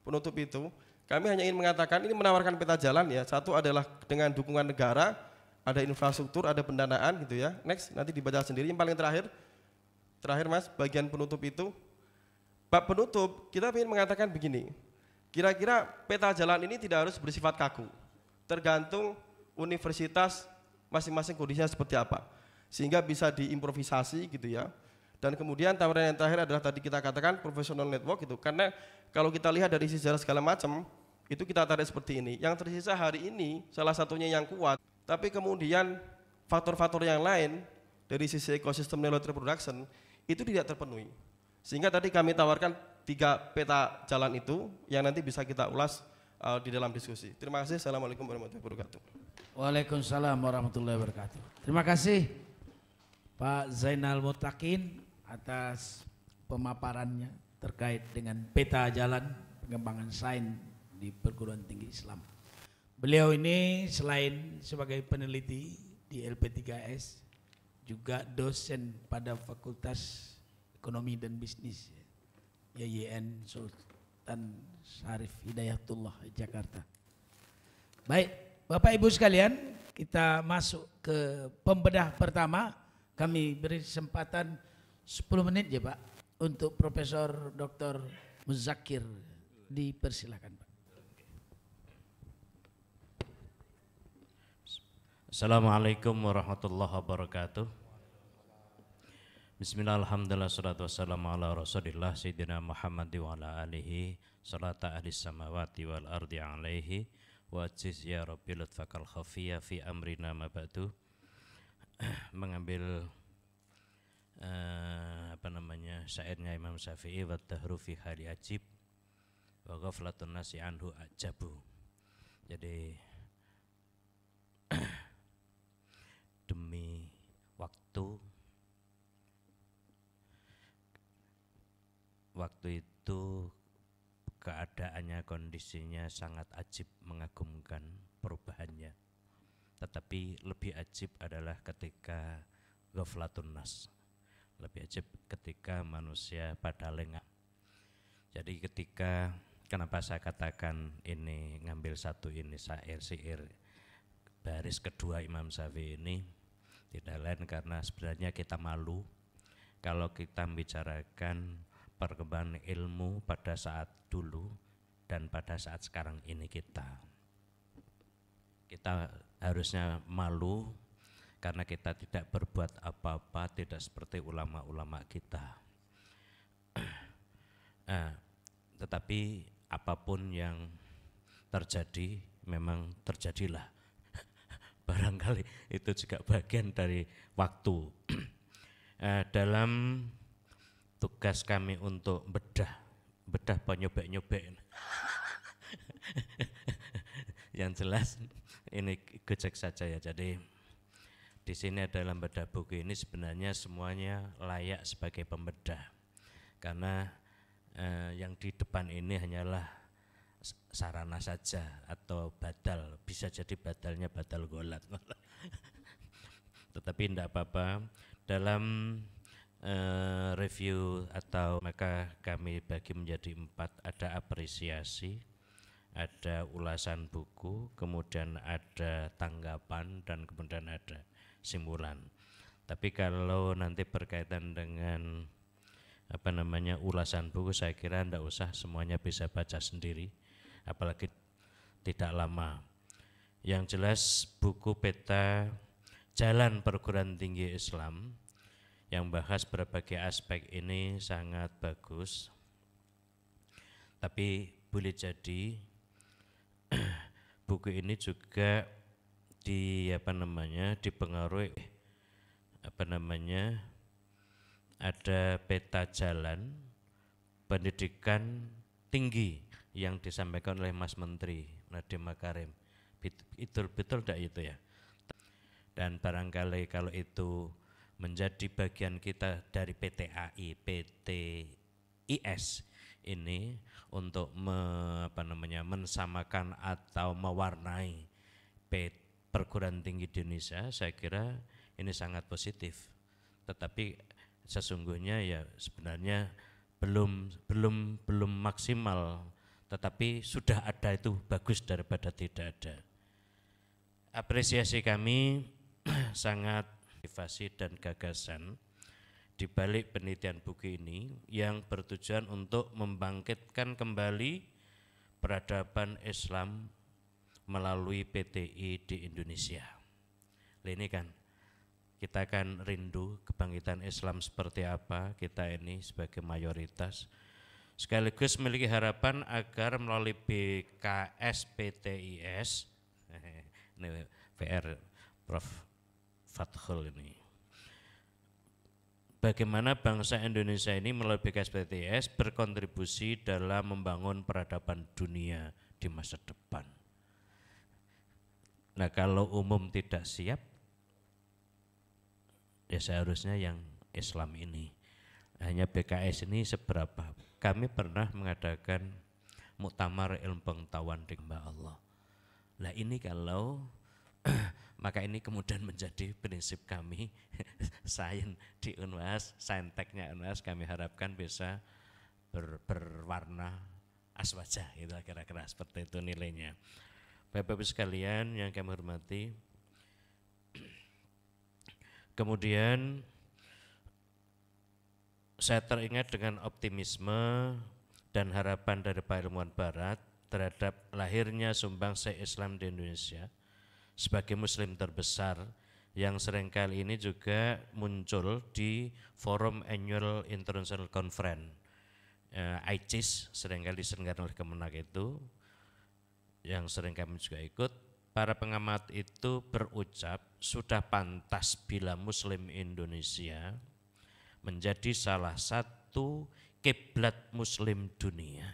Penutup itu, kami hanya ingin mengatakan ini menawarkan peta jalan ya. Satu adalah dengan dukungan negara, ada infrastruktur, ada pendanaan gitu ya. Next, nanti dibaca sendiri. Yang paling terakhir Mas, bagian penutup itu. Bab penutup, kita ingin mengatakan begini. Kira-kira peta jalan ini tidak harus bersifat kaku. Tergantung universitas masing-masing kondisinya seperti apa. Sehingga bisa diimprovisasi gitu ya. Dan kemudian tawaran yang terakhir adalah tadi kita katakan professional network gitu. Karena kalau kita lihat dari sejarah segala macam, itu kita tarik seperti ini. Yang tersisa hari ini salah satunya yang kuat, tapi kemudian faktor-faktor yang lain dari sisi ekosistem knowledge reproduction itu tidak terpenuhi. Sehingga tadi kami tawarkan 3 peta jalan itu yang nanti bisa kita ulas di dalam diskusi. Terima kasih. Assalamualaikum warahmatullahi wabarakatuh. Waalaikumsalam warahmatullahi wabarakatuh. Terima kasih Pak Zainal Mutakin atas pemaparannya terkait dengan peta jalan pengembangan sains di perguruan tinggi Islam. Beliau ini selain sebagai peneliti di LP3S juga dosen pada Fakultas Ekonomi dan Bisnis YIN Sultan Syarif Hidayatullah Jakarta. Baik, Bapak Ibu sekalian, kita masuk ke pembedah pertama. Kami beri kesempatan 10 menit ya Pak untuk Profesor Dr. Muzakir, dipersilakan Pak. Assalamualaikum warahmatullahi wabarakatuh. Bismillah, alhamdulillah, salatu wassalamu ala rasulillah Sayyidina Muhammad wa ala alihi salata ahli samawati wal ardi alaihi wa ajiz ya rabbi lutfakal khafiyya fi amrina mabadu. Mengambil syairnya Imam Syafi'i, wa dahru fi hali ajib wa ghaflatun nasi anhu ajabu. Jadi demi waktu itu keadaannya, kondisinya sangat ajib, mengagumkan perubahannya. Tetapi lebih ajib adalah ketika ghaflatun nas, lebih ajib ketika manusia pada lengah. Jadi ketika, kenapa saya katakan ini ngambil satu ini syair baris kedua Imam Syafi'i ini, tidak lain karena sebenarnya kita malu kalau kita membicarakan perkembangan ilmu pada saat dulu dan pada saat sekarang ini. Kita harusnya malu karena kita tidak berbuat apa-apa, tidak seperti ulama-ulama kita. Tetapi apapun yang terjadi memang terjadilah. Barangkali itu juga bagian dari waktu. Dalam tugas kami untuk bedah penyobek-nyobek. Yang jelas ini gojek saja ya. Jadi di sini adalah bedah buku ini sebenarnya semuanya layak sebagai pembedah. Karena yang di depan ini hanyalah sarana saja atau badal, bisa jadi badalnya badal golat. Tetapi tidak apa-apa. Dalam review atau maka kami bagi menjadi 4, ada apresiasi, ada ulasan buku, kemudian ada tanggapan, dan kemudian ada simpulan. Tapi kalau nanti berkaitan dengan ulasan buku, saya kira tidak usah, semuanya bisa baca sendiri, apalagi tidak lama. Yang jelas buku peta jalan perguruan tinggi Islam yang bahas berbagai aspek ini sangat bagus. Tapi boleh jadi buku ini juga dipengaruhi ada peta jalan pendidikan tinggi yang disampaikan oleh Mas Menteri Nadiem Makarim. Betul tidak itu ya? Dan barangkali kalau itu menjadi bagian kita dari PTAI, PTIS ini untuk mensamakan atau mewarnai perguruan tinggi di Indonesia, saya kira ini sangat positif. Tetapi sesungguhnya ya sebenarnya belum maksimal, tetapi sudah ada itu bagus daripada tidak ada. Apresiasi kami sangat motivasi dan gagasan di balik penelitian buku ini yang bertujuan untuk membangkitkan kembali peradaban Islam melalui PTI di Indonesia. Ini kan kita kan rindu kebangkitan Islam seperti apa, kita ini sebagai mayoritas sekaligus memiliki harapan agar melalui BKS PTIS ini PR Prof Fathul ini, bagaimana bangsa Indonesia ini melalui BKS PTIS berkontribusi dalam membangun peradaban dunia di masa depan. Nah, kalau umum tidak siap, ya seharusnya yang Islam ini. Hanya BKS ini seberapa. Kami pernah mengadakan muktamar ilmu pengetahuan di Mbak Allah. Nah ini kalau maka ini kemudian menjadi prinsip kami sains di Unwas, sainteknya Unwas kami harapkan bisa berwarna aswaja, itu kira-kira seperti itu nilainya. Bapak-Ibu sekalian yang kami hormati, kemudian saya teringat dengan optimisme dan harapan dari Pak ilmuwan Barat terhadap lahirnya sumbangsi Islam di Indonesia sebagai muslim terbesar yang seringkali ini juga muncul di Forum Annual International Conference ICIS, seringkali diselenggarakan oleh Kemenak itu, yang sering kami juga ikut. Para pengamat itu berucap sudah pantas bila muslim Indonesia menjadi salah satu kiblat muslim dunia.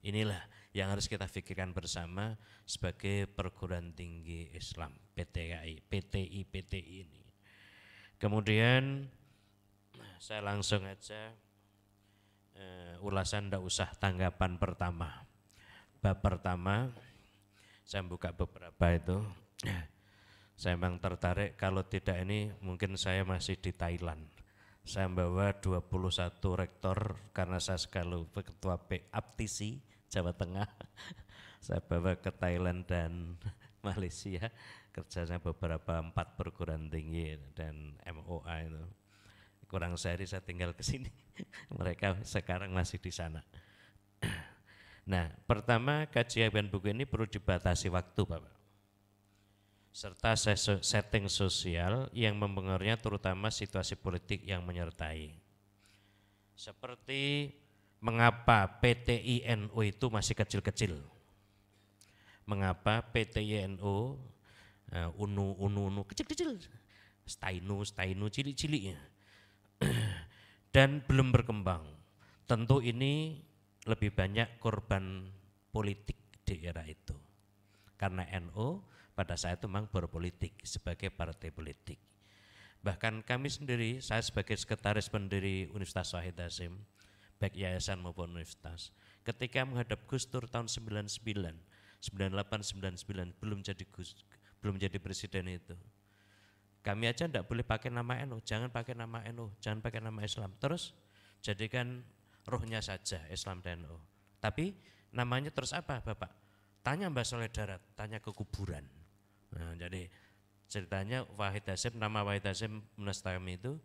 Inilah yang harus kita pikirkan bersama sebagai perguruan tinggi Islam PTI ini. Kemudian saya langsung aja ulasan, tidak usah tanggapan pertama. Bab pertama saya buka beberapa itu. Saya memang tertarik, kalau tidak ini mungkin saya masih di Thailand. Saya membawa 21 rektor karena saya sekaligus ketua PAPTISI Jawa Tengah. Saya bawa ke Thailand dan Malaysia, kerjanya beberapa 4 perguruan tinggi dan MOA itu. Kurang sehari saya tinggal ke sini. Mereka sekarang masih di sana. Nah, pertama kajian buku ini perlu dibatasi waktu, Bapak. Serta setting sosial yang mempengaruhinya, terutama situasi politik yang menyertai. Seperti mengapa PTI NU itu masih kecil-kecil. Mengapa PTI NU UNU kecil-kecil, Stainu cilik-ciliknya dan belum berkembang. Tentu ini lebih banyak korban politik di era itu. Karena NU pada saat itu memang berpolitik sebagai partai politik. Bahkan kami sendiri, saya sebagai sekretaris pendiri Universitas Wahid Hasyim, baik yayasan maupun universitas, ketika menghadap Gus Dur tahun 99, 98, 99 belum jadi presiden itu. Kami aja tidak boleh pakai nama NU, jangan pakai nama NU, jangan pakai nama Islam. Terus jadikan rohnya saja Islam dan NU. Tapi namanya terus apa Bapak? Tanya Mbak Soleh Darat, tanya ke kuburan. Nah, jadi ceritanya Wahid Hasyim, nama Wahid Hasyim Munastami itu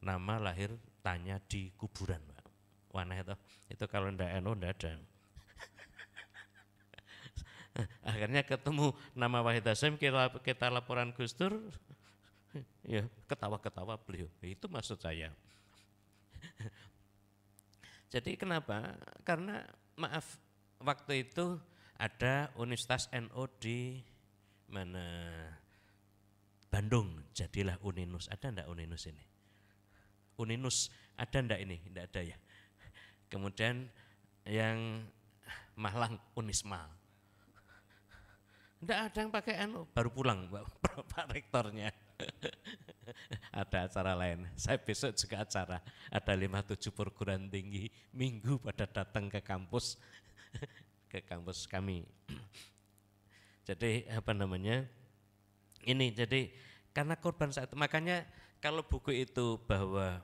nama lahir tanya di kuburan, Pak. Wanah itu kalau ndak NU ndak ada. Akhirnya ketemu nama Wahid Hasyim, kita laporan Gus Dur, ya ketawa-ketawa beliau. Itu maksud saya. Jadi kenapa? Karena maaf, waktu itu ada Universitas NU di mana? Bandung, jadilah Uninus. Ada enggak Uninus ini? Uninus Ada ndak ini? Ndak ada ya. Kemudian yang Malang Unisma. Ndak ada yang pakai NU, baru pulang Pak Rektornya. Ada acara lain, saya besok juga acara, ada 57 perguruan tinggi minggu pada datang ke kampus kami. Jadi apa namanya, ini jadi karena korban saat itu, makanya kalau buku itu bahwa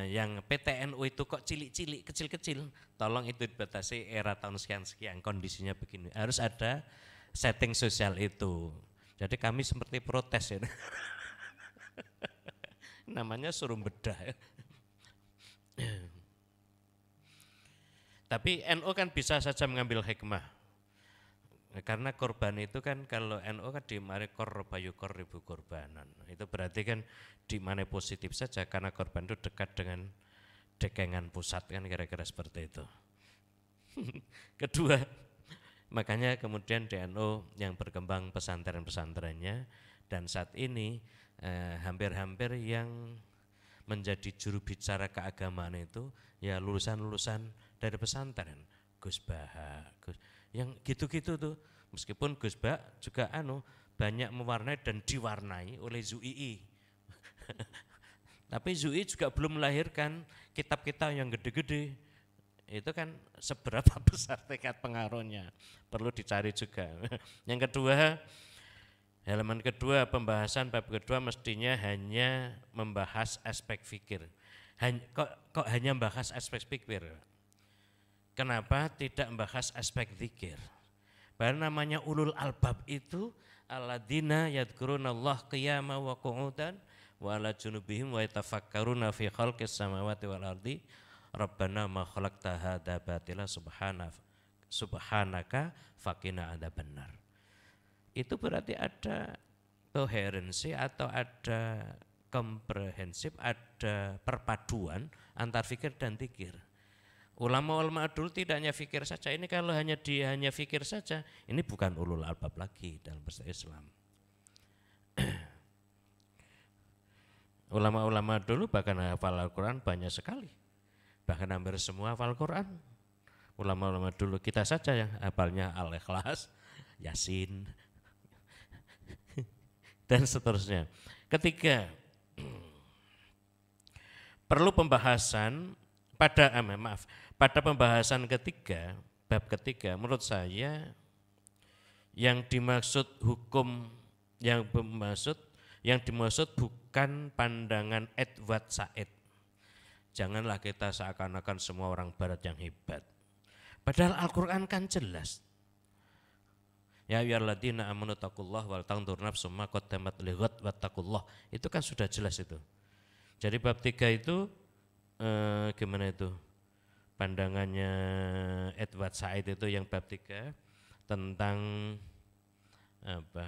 yang PTNU itu kok cilik-cilik, kecil-kecil, tolong itu dibatasi era tahun sekian-sekian, kondisinya begini, harus ada setting sosial itu. Jadi kami seperti protes ya. Namanya suruh bedah. Tapi NU kan bisa saja mengambil hikmah. Karena korban itu kan, kalau NU kan di mari korbayu ribu korbanan. Itu berarti kan di mana positif saja, karena korban itu dekat dengan dekengan pusat kan, kira-kira seperti itu. Kedua, makanya kemudian di NU yang berkembang pesantren-pesantrennya, dan saat ini hampir-hampir yang menjadi juru bicara keagamaan itu ya lulusan-lulusan dari pesantren, Gus Baha, yang gitu-gitu tuh. Meskipun Gus Baha juga banyak mewarnai dan diwarnai oleh ZUII. Tapi ZUII juga belum melahirkan kitab-kitab yang gede-gede. Itu kan seberapa besar tingkat pengaruhnya, perlu dicari juga. Yang kedua, halaman kedua, pembahasan bab kedua mestinya hanya membahas aspek fikir. Kok hanya membahas aspek fikir? Kenapa tidak membahas aspek zikir? Karena namanya ulul albab itu alladzina yadhkurunallah qiyaman wa qu'udan wa ala junubihim wa yatafakkaruna fi khalqis samawati wal ardi. Rabbana ma khalaqta hadza batila subhanaka faqina adzabannar. Itu berarti ada koherensi atau ada komprehensif, ada perpaduan antar fikir dan zikir. Ulama-ulama dulu tidak hanya fikir saja. Ini kalau hanya fikir saja, ini bukan ulul albab lagi dalam bahasa Islam. Ulama-ulama dulu bahkan hafal Al-Quran banyak sekali. Bahkan hampir semua hafal Quran. Ulama-ulama dulu, kita saja yang hafalnya Al-Ikhlas, Yasin, dan seterusnya. Ketiga, perlu pembahasan pada pembahasan ketiga, bab ketiga, menurut saya yang dimaksud hukum, yang dimaksud bukan pandangan Edward Said. Janganlah kita seakan-akan semua orang barat yang hebat. Padahal Al-Quran kan jelas. Ya ayyuhalladzina amanu taqullaha wal tanzur nafsum ma qaddamat lighad wattaqullah. Itu kan sudah jelas itu. Jadi bab 3 itu gimana itu? Pandangannya Edward Said itu yang bab 3 tentang apa?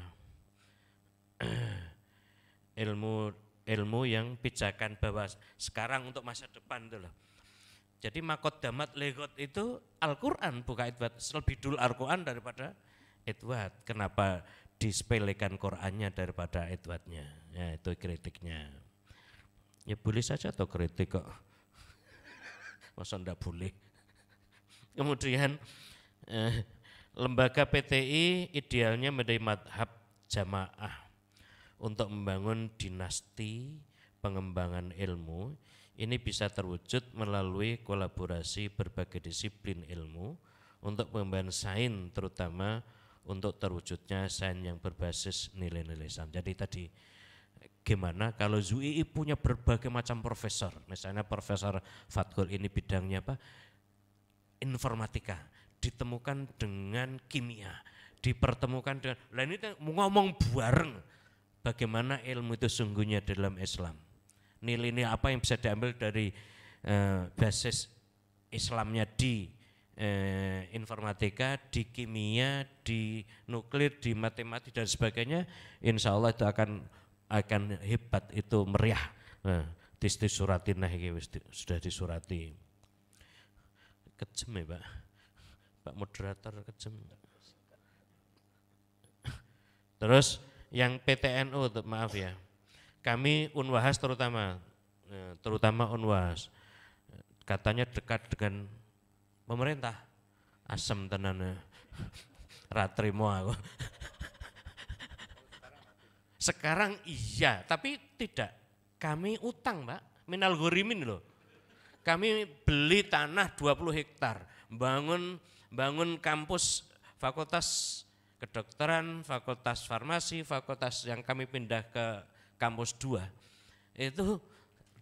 ilmu yang pijakan bahwa sekarang untuk masa depan itu loh. Jadi makodamat legot itu Al-Quran bukan Edward, lebih dulu Al-Quran daripada Edward. Kenapa disepelekan Qurannya daripada Edwardnya? Ya itu kritiknya. Ya boleh saja atau kritik kok. Masa enggak boleh. Kemudian lembaga PTI idealnya menjadi madhab jamaah untuk membangun dinasti pengembangan ilmu. Ini bisa terwujud melalui kolaborasi berbagai disiplin ilmu untuk pengembangan sains, terutama untuk terwujudnya sains yang berbasis nilai-nilai Islam. Jadi tadi gimana kalau ZUII punya berbagai macam profesor, misalnya Profesor Fathul ini bidangnya apa? Informatika, ditemukan dengan kimia, dipertemukan dengan, lain itu ngomong bareng bagaimana ilmu itu sungguhnya dalam Islam. Nilai-nilai apa yang bisa diambil dari basis Islamnya di informatika, di kimia, di nuklir, di matematika dan sebagainya, insya Allah itu akan hebat, itu meriah. Nah, disuratin sudah disurati. Kejem ya Pak moderator, kejem. Terus yang PTNU, maaf ya, kami Unwahas terutama terutama Unwas, katanya dekat dengan pemerintah. Asem tenan, ratrimo aku. Sekarang iya, tapi tidak. Kami utang, Pak, minal ghorimin loh. Kami beli tanah 20 hektar, bangun kampus fakultas kedokteran, fakultas farmasi, fakultas yang kami pindah ke kampus 2. Itu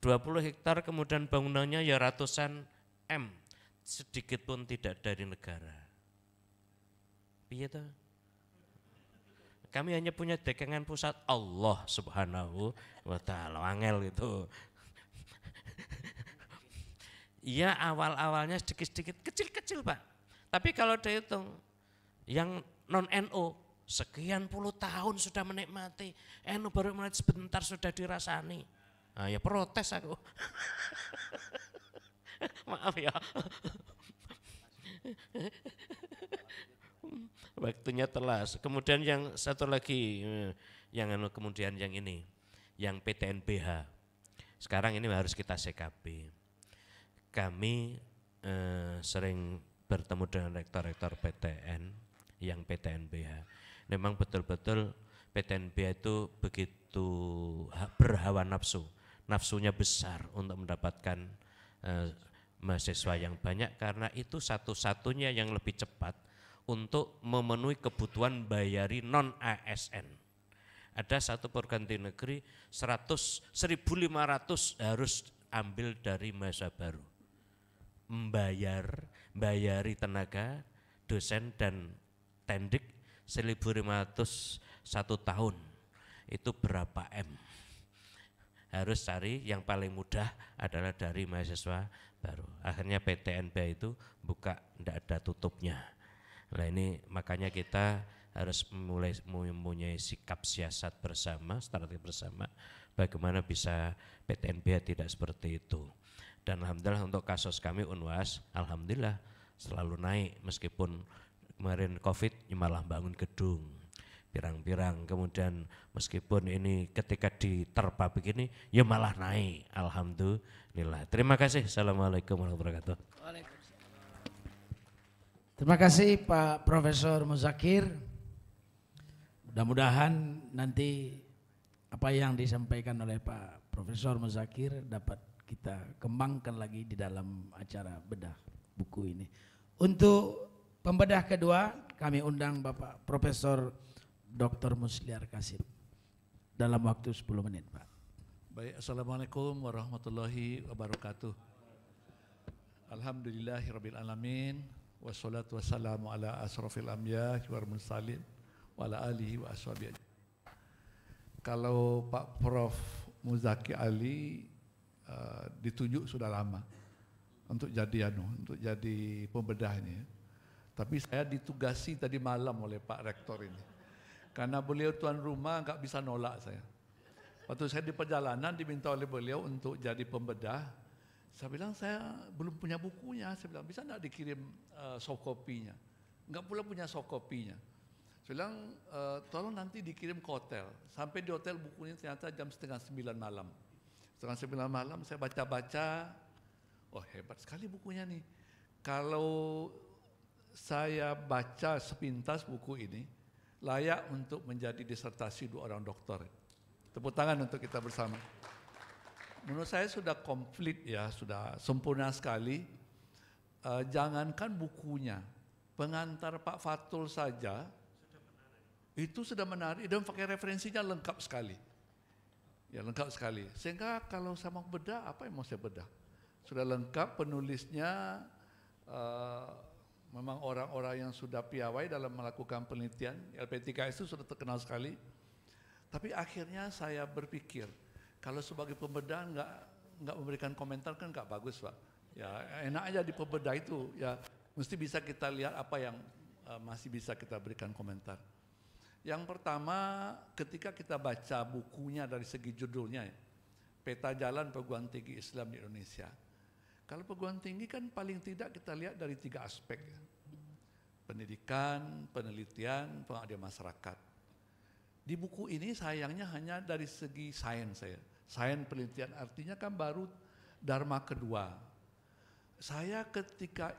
20 hektar kemudian bangunannya ya ratusan M, sedikit pun tidak dari negara. Piye toh? Kami hanya punya dagangan pusat Allah Subhanahu wa Ta'ala, angel itu. Iya, awal-awalnya sedikit-sedikit, kecil-kecil Pak. Tapi kalau dihitung, yang non-NU sekian puluh tahun sudah menikmati, NU baru mulai sebentar sudah dirasani. Nah, ya protes aku. Maaf ya. Waktunya telas. Kemudian yang satu lagi, kemudian yang ini, yang PTNBH. Sekarang ini harus kita sikapi. Kami sering bertemu dengan rektor-rektor PTN yang PTNBH. Memang betul-betul PTNBH itu begitu berhawa nafsu. Nafsunya besar untuk mendapatkan mahasiswa yang banyak karena itu satu-satunya yang lebih cepat untuk memenuhi kebutuhan bayari non-ASN. Ada satu perguruan tinggi negeri 1.500 harus ambil dari mahasiswa baru. Bayari tenaga, dosen dan tendik 1.500 1 tahun. Itu berapa M? Harus cari yang paling mudah adalah dari mahasiswa baru. Akhirnya PTNB itu buka, tidak ada tutupnya. Nah ini makanya kita harus mempunyai sikap siasat bersama, strategi bersama, bagaimana bisa PTNBH tidak seperti itu. Dan alhamdulillah untuk kasus kami Unwas, alhamdulillah selalu naik meskipun kemarin COVID malah bangun gedung, pirang-pirang, kemudian meskipun ini ketika diterpa begini ya malah naik, alhamdulillah. Terima kasih, assalamualaikum warahmatullahi wabarakatuh. Terima kasih Pak Profesor Muzakir. Mudah-mudahan nanti apa yang disampaikan oleh Pak Profesor Muzakir dapat kita kembangkan lagi di dalam acara bedah buku ini. Untuk pembedah kedua kami undang Bapak Profesor Dr. Musliar Kasim dalam waktu 10 menit Pak. Baik, assalamualaikum warahmatullahi wabarakatuh. Alhamdulillahirabbil alamin. Wassalatu wassalamu ala asrafil anbiya wal mursalin wa ala alihi wa ashabihi. Kalau Pak Prof Muzakir Ali ditunjuk sudah lama untuk jadi pembedah ini. Tapi saya ditugasi tadi malam oleh Pak Rektor ini. Karena beliau tuan rumah enggak bisa nolak saya. Waktu saya di perjalanan diminta oleh beliau untuk jadi pembedah. Saya bilang saya belum punya bukunya, saya bilang bisa enggak dikirim soft copy-nya. Enggak pula punya soft copy-nya. Saya bilang tolong nanti dikirim ke hotel. Sampai di hotel bukunya ternyata jam 8:30 malam. 8:30 malam saya baca-baca, oh hebat sekali bukunya nih. Kalau saya baca sepintas buku ini, layak untuk menjadi disertasi 2 orang doktor. Tepuk tangan untuk kita bersama. Menurut saya sudah komplit ya, sudah sempurna sekali. Jangankan bukunya, pengantar Pak Fatul saja itu sudah menarik dan pakai referensinya lengkap sekali. Ya lengkap sekali. Sehingga kalau saya mau bedah, apa yang mau saya bedah? Sudah lengkap penulisnya, memang orang-orang yang sudah piawai dalam melakukan penelitian. LP3S itu sudah terkenal sekali. Tapi akhirnya saya berpikir, kalau sebagai pembedah enggak memberikan komentar kan enggak bagus Pak. Ya enak aja di pembedah itu ya mesti bisa kita lihat apa yang masih bisa kita berikan komentar. Yang pertama ketika kita baca bukunya dari segi judulnya ya, Peta Jalan Perguruan Tinggi Islam di Indonesia. Kalau perguruan tinggi kan paling tidak kita lihat dari 3 aspek ya. Pendidikan, penelitian, pengabdian masyarakat. Di buku ini sayangnya hanya dari segi sains saya. sains penelitian, artinya kan baru dharma kedua. Saya ketika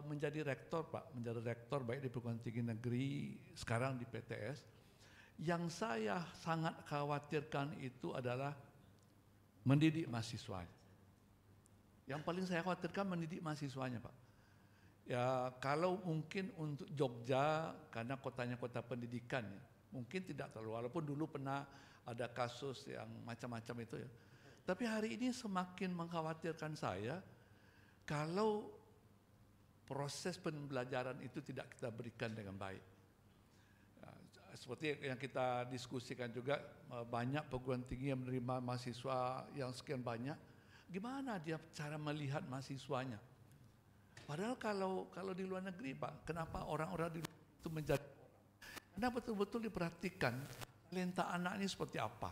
menjadi rektor Pak, menjadi rektor baik di perguruan tinggi negeri, sekarang di PTS, yang saya sangat khawatirkan itu adalah mendidik mahasiswa. Yang paling saya khawatirkan mendidik mahasiswanya Pak. Ya kalau mungkin untuk Jogja, karena kotanya kota pendidikan ya, mungkin tidak terlalu, walaupun dulu pernah ada kasus yang macam-macam itu ya. Tapi hari ini semakin mengkhawatirkan saya kalau proses pembelajaran itu tidak kita berikan dengan baik. Seperti yang kita diskusikan juga, banyak perguruan tinggi yang menerima mahasiswa yang sekian banyak. Gimana dia cara melihat mahasiswanya? Padahal kalau di luar negeri Pak, kenapa orang-orang di luar itu menjadi, karena betul-betul diperhatikan talenta anak ini seperti apa.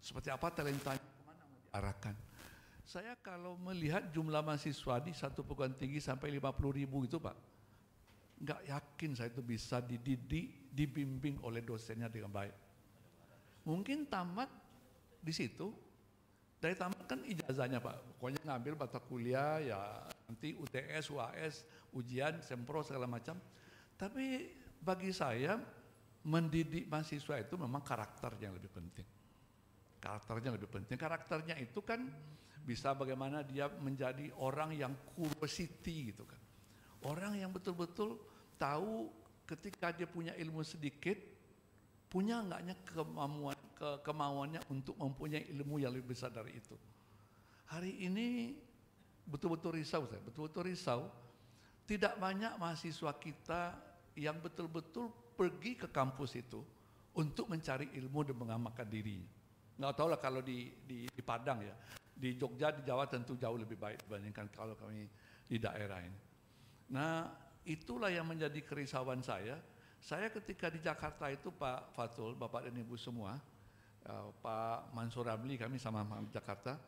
Seperti apa talentanya, kemana mau diarahkan. Saya kalau melihat jumlah mahasiswa di satu perguruan tinggi sampai 50.000 itu Pak, nggak yakin saya itu bisa dididik, dibimbing oleh dosennya dengan baik. Mungkin tamat di situ, dari tamat kan ijazahnya Pak, pokoknya ngambil mata kuliah ya nanti UTS, UAS, ujian, sempro segala macam. Tapi bagi saya mendidik mahasiswa itu memang karakter yang lebih penting. Karakternya lebih penting. Karakternya itu kan bisa bagaimana dia menjadi orang yang curiosity gitu kan. Orang yang betul-betul tahu ketika dia punya ilmu sedikit, punya enggaknya kemauannya untuk mempunyai ilmu yang lebih besar dari itu. Hari ini betul-betul risau saya, betul-betul risau. Tidak banyak mahasiswa kita yang betul-betul pergi ke kampus itu untuk mencari ilmu dan mengamalkan dirinya. Nggak tahu lah kalau di Padang ya. Di Jogja, di Jawa tentu jauh lebih baik dibandingkan kalau kami di daerah ini. Nah, itulah yang menjadi kerisauan saya. Saya ketika di Jakarta itu Pak Fatul, Bapak dan Ibu semua, Pak Mansur Ramli, kami sama-sama di Jakarta.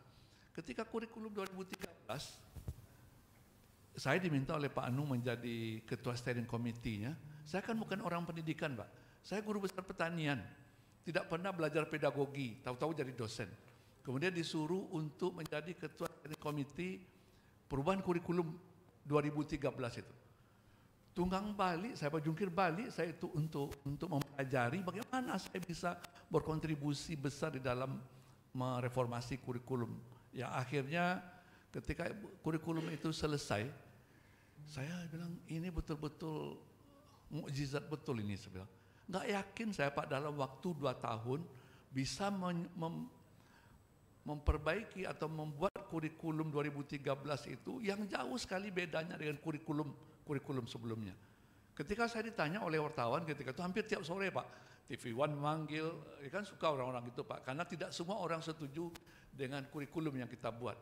Ketika kurikulum 2013, saya diminta oleh Pak Anu menjadi ketua steering committee-nya. Saya kan bukan orang pendidikan Pak, saya guru besar pertanian. Tidak pernah belajar pedagogi, tahu-tahu jadi dosen. Kemudian disuruh untuk menjadi ketua komite perubahan kurikulum 2013 itu. Tunggang balik, saya jungkir balik saya itu untuk mempelajari bagaimana saya bisa berkontribusi besar di dalam mereformasi kurikulum. Ya akhirnya ketika kurikulum itu selesai, saya bilang ini betul-betul mukjizat betul ini saya bilang. Nggak yakin saya Pak dalam waktu 2 tahun bisa memperbaiki atau membuat kurikulum 2013 itu yang jauh sekali bedanya dengan kurikulum sebelumnya. Ketika saya ditanya oleh wartawan ketika itu hampir tiap sore Pak, TV One memanggil, ya kan suka orang-orang itu Pak, karena tidak semua orang setuju dengan kurikulum yang kita buat.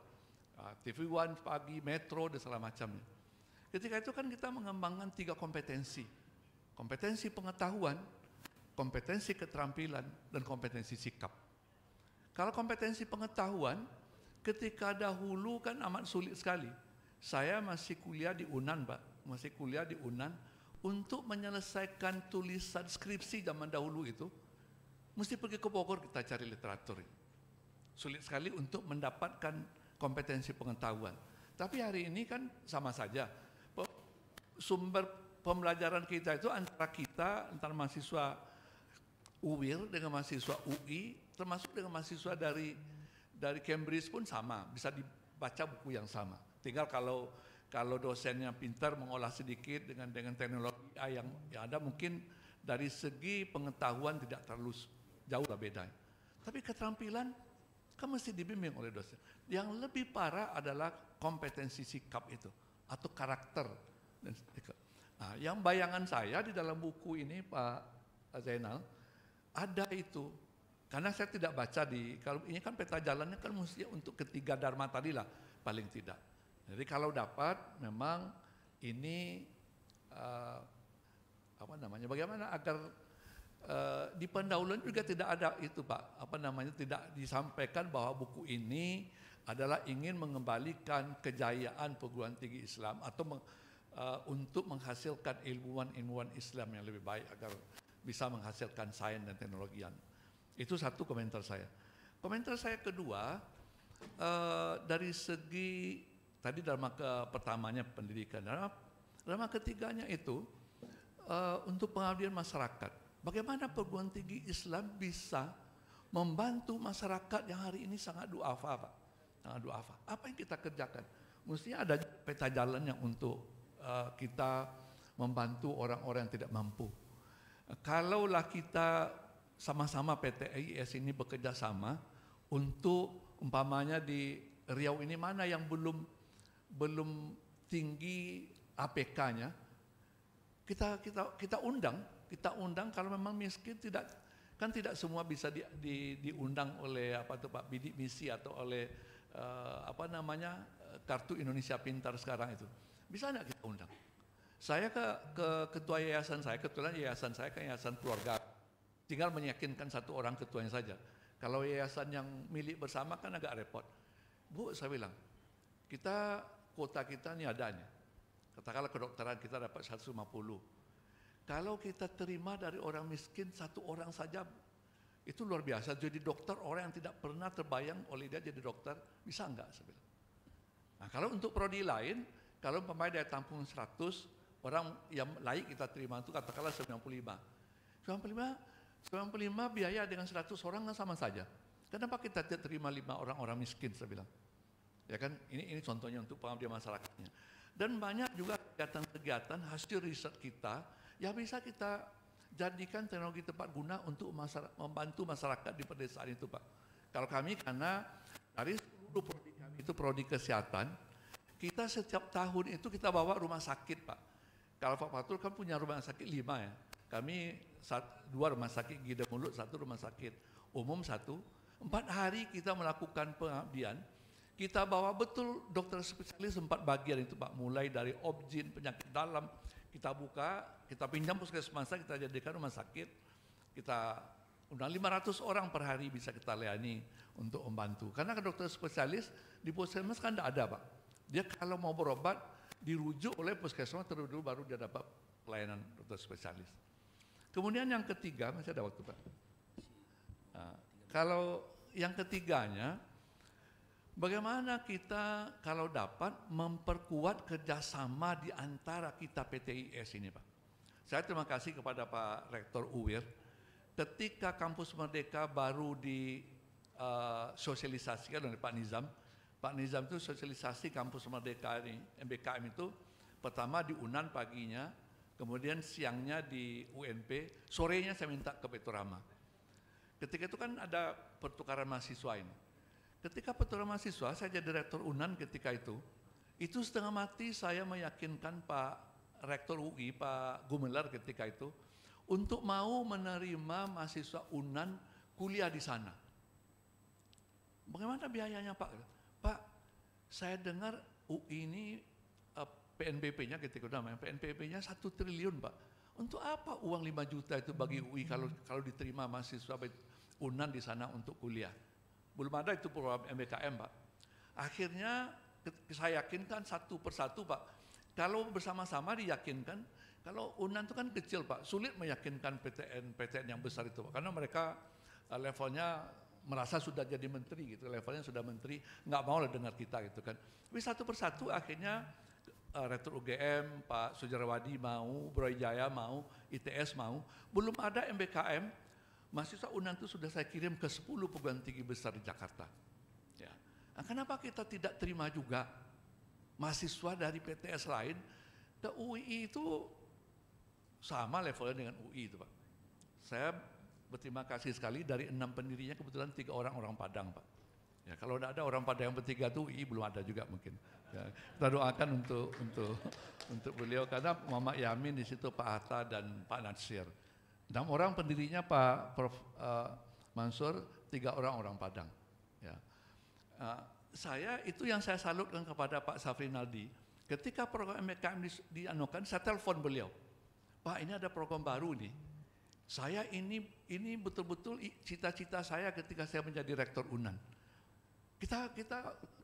TV One pagi, Metro dan segala macamnya. Ketika itu kan kita mengembangkan 3 kompetensi. Kompetensi pengetahuan, kompetensi keterampilan, dan kompetensi sikap. Kalau kompetensi pengetahuan, ketika dahulu kan amat sulit sekali. Saya masih kuliah di UNAN Pak, masih kuliah di UNAN, untuk menyelesaikan tulisan skripsi zaman dahulu itu, mesti pergi ke Bogor kita cari literatur. Sulit sekali untuk mendapatkan kompetensi pengetahuan. Tapi hari ini kan sama saja. Sumber pembelajaran kita itu antara mahasiswa UIR dengan mahasiswa UI, termasuk dengan mahasiswa dari Cambridge pun sama, bisa dibaca buku yang sama. Tinggal kalau dosennya pintar mengolah sedikit dengan teknologi yang ada, mungkin dari segi pengetahuan tidak terlalu jauh lah bedanya. Tapi keterampilan kan mesti dibimbing oleh dosen. Yang lebih parah adalah kompetensi sikap itu atau karakter. Nah, yang bayangan saya di dalam buku ini Pak Zainal ada itu, karena saya tidak baca kalau ini kan peta jalannya kan mesti untuk ketiga dharma tadi lah paling tidak. Jadi kalau dapat memang ini bagaimana agar di pendahuluan juga tidak ada itu Pak, tidak disampaikan bahwa buku ini adalah ingin mengembalikan kejayaan perguruan tinggi Islam atau untuk menghasilkan ilmuwan-ilmuwan Islam yang lebih baik agar bisa menghasilkan sains dan teknologi. Itu satu komentar saya. Komentar saya kedua, dari segi tadi drama pertamanya pendidikan, drama ketiganya itu untuk pengabdian masyarakat. Bagaimana perguruan tinggi Islam bisa membantu masyarakat yang hari ini sangat duafa, Pak. Sangat duafa. Apa yang kita kerjakan? Mestinya ada peta jalan yang untuk kita membantu orang-orang yang tidak mampu. Kalaulah kita sama-sama PT IIS ini bekerja sama untuk umpamanya di Riau ini mana yang belum tinggi APK-nya, kita undang kalau memang miskin tidak semua bisa diundang oleh Pak bidik misi atau oleh kartu Indonesia Pintar sekarang itu. Bisa enggak kita undang? Saya ke ketua yayasan saya, kebetulan yayasan saya kan yayasan keluarga. Tinggal meyakinkan satu orang ketuanya saja. Kalau yayasan yang milik bersama kan agak repot. Bu, saya bilang, kuota kita ini adanya. Katakanlah kedokteran kita dapat 150. Kalau kita terima dari orang miskin satu orang saja, itu luar biasa. Jadi dokter, orang yang tidak pernah terbayang oleh dia jadi dokter, bisa enggak? Saya bilang. Nah, kalau untuk prodi lain, kalau pemain daya tampung 100, orang yang layak kita terima itu katakanlah 95 biaya dengan 100 orang kan sama saja. Kenapa kita tidak terima 5 orang-orang miskin, saya bilang. Ya kan, ini contohnya untuk pengabdian masyarakatnya. Dan banyak juga kegiatan-kegiatan hasil riset kita yang bisa kita jadikan teknologi tepat guna untuk membantu masyarakat di pedesaan itu, Pak. Kalau kami, karena dari seluruh prodi kami itu prodi kesehatan, kita setiap tahun itu kita bawa rumah sakit, Pak. Kalau Pak Fatul kan punya rumah sakit 5 ya. Kami 2 rumah sakit gigi dan mulut, 1 rumah sakit umum 1. 4 hari kita melakukan pengabdian. Kita bawa betul dokter spesialis 4 bagian itu, Pak. Mulai dari obgyn, penyakit dalam, kita buka, kita pinjam puskesmas, kita jadikan rumah sakit. Kita undang 500 orang per hari bisa kita layani untuk membantu. Karena dokter spesialis di puskesmas kan tidak ada, Pak. Dia kalau mau berobat dirujuk oleh puskesmas terlebih dulu baru dia dapat pelayanan dokter spesialis. Kemudian yang ketiga, masih ada waktu, Pak. Nah, kalau yang ketiganya, bagaimana kita kalau dapat memperkuat kerjasama di antara kita PTIS ini, Pak. Saya terima kasih kepada Pak Rektor UIR. Ketika Kampus Merdeka baru disosialisasikan oleh Pak Nizam. Pak Nizam itu sosialisasi Kampus Merdeka ini, MBKM itu, pertama di UNAN paginya, kemudian siangnya di UNP, sorenya saya minta ke Petorama. Ketika itu kan ada pertukaran mahasiswa ini. Ketika pertukaran mahasiswa, saya jadi rektor UNAN ketika itu setengah mati saya meyakinkan Pak Rektor UI, Pak Gumelar ketika itu, untuk mau menerima mahasiswa UNAN kuliah di sana. Bagaimana biayanya, Pak? Pak, saya dengar UI ini PNBP-nya ketika itu namanya, PNBP-nya 1 triliun, Pak. Untuk apa uang 5 juta itu bagi UI kalau diterima mahasiswa UNAN di sana untuk kuliah? Belum ada itu program MBKM, Pak. Akhirnya saya yakinkan satu persatu, Pak. Kalau bersama-sama diyakinkan, kalau UNAN itu kan kecil, Pak, sulit meyakinkan PTN yang besar itu, Pak. Karena mereka levelnya merasa sudah jadi menteri gitu, levelnya sudah menteri, nggak mau lah dengar kita gitu kan. Tapi satu persatu akhirnya Rektor UGM, Pak Sujarwadi mau, Brawijaya mau, ITS mau, belum ada MBKM, mahasiswa UNAN itu sudah saya kirim ke 10 perguruan tinggi besar di Jakarta. Ya. Nah, kenapa kita tidak terima juga mahasiswa dari PTS lain ke UI itu sama levelnya dengan UI itu, Pak. Saya berterima kasih sekali dari 6 pendirinya kebetulan 3 orang Padang, Pak. Ya, kalau tidak ada orang Padang yang bertiga itu UI belum ada juga mungkin. Ya, kita doakan untuk beliau karena Muhammad Yamin di situ, Pak Hatta dan Pak Natsir. 6 orang pendirinya Pak Prof Mansur, 3 orang Padang. Ya. Saya itu yang saya salutkan kepada Pak Safrinaldi. Ketika program MBKM dianukan, saya telepon beliau. Pak, ini ada program baru nih. Saya ini betul-betul cita-cita saya ketika saya menjadi rektor UNAN. Kita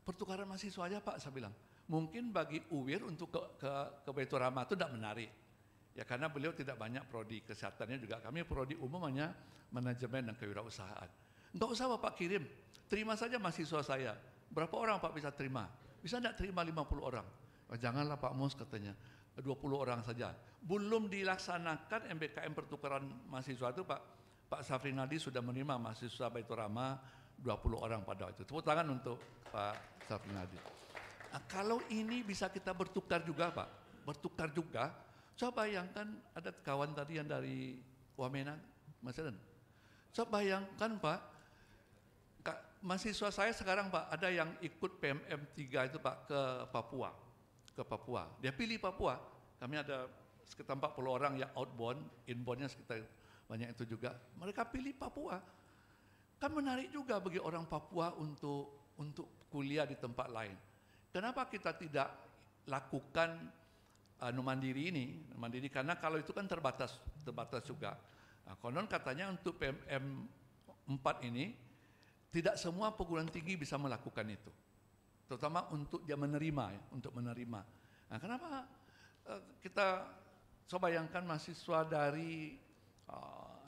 pertukaran mahasiswa aja, Pak, saya bilang. Mungkin bagi UIR untuk ke Petorama itu tidak menarik. Ya karena beliau tidak banyak prodi kesehatannya juga. Kami prodi umum hanya manajemen dan kewirausahaan. Enggak usah Bapak kirim. terima saja mahasiswa saya. Berapa orang Pak bisa terima? Bisa enggak terima 50 orang? Oh, janganlah Pak Mus katanya, 20 orang saja. Belum dilaksanakan MBKM pertukaran mahasiswa itu Pak Safri Nadi sudah menerima mahasiswa Baitur Rahmah 20 orang pada waktu itu. Tepuk tangan untuk Pak Safri Nadi. Nah, kalau ini bisa kita bertukar juga Pak, bertukar juga. Coba bayangkan ada kawan tadi yang dari Wamena, Mas Eden. Coba bayangkan Pak, mahasiswa saya sekarang Pak, ada yang ikut PMM 3 itu Pak ke Papua. Dia pilih Papua. Kami ada sekitar 40 orang yang outbound, inboundnya sekitar banyak itu juga. Mereka pilih Papua. Kan menarik juga bagi orang Papua untuk kuliah di tempat lain. Kenapa kita tidak lakukan mandiri karena kalau itu kan terbatas juga. Nah, konon katanya untuk PMM 4 ini tidak semua perguruan tinggi bisa melakukan itu, terutama untuk dia menerima ya, untuk menerima. Nah, kenapa kita coba bayangkan mahasiswa dari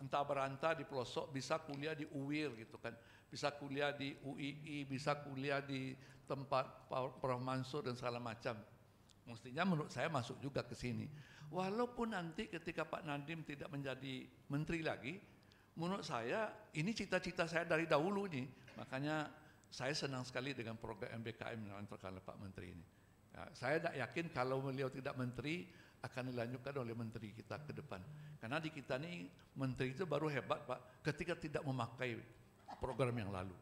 entah berantah di pelosok bisa kuliah di UIR gitu kan, bisa kuliah di UII, bisa kuliah di tempat Prof Mansur dan segala macam. Mestinya menurut saya masuk juga ke sini. Walaupun nanti ketika Pak Nadiem tidak menjadi menteri lagi, menurut saya ini cita-cita saya dari dahulu nih. Makanya saya senang sekali dengan program MBKM yang dilakukan oleh Pak Menteri ini. Ya, saya tidak yakin kalau beliau tidak menteri akan dilanjutkan oleh menteri kita ke depan. Karena di kita nih menteri itu baru hebat Pak ketika tidak memakai program yang lalu.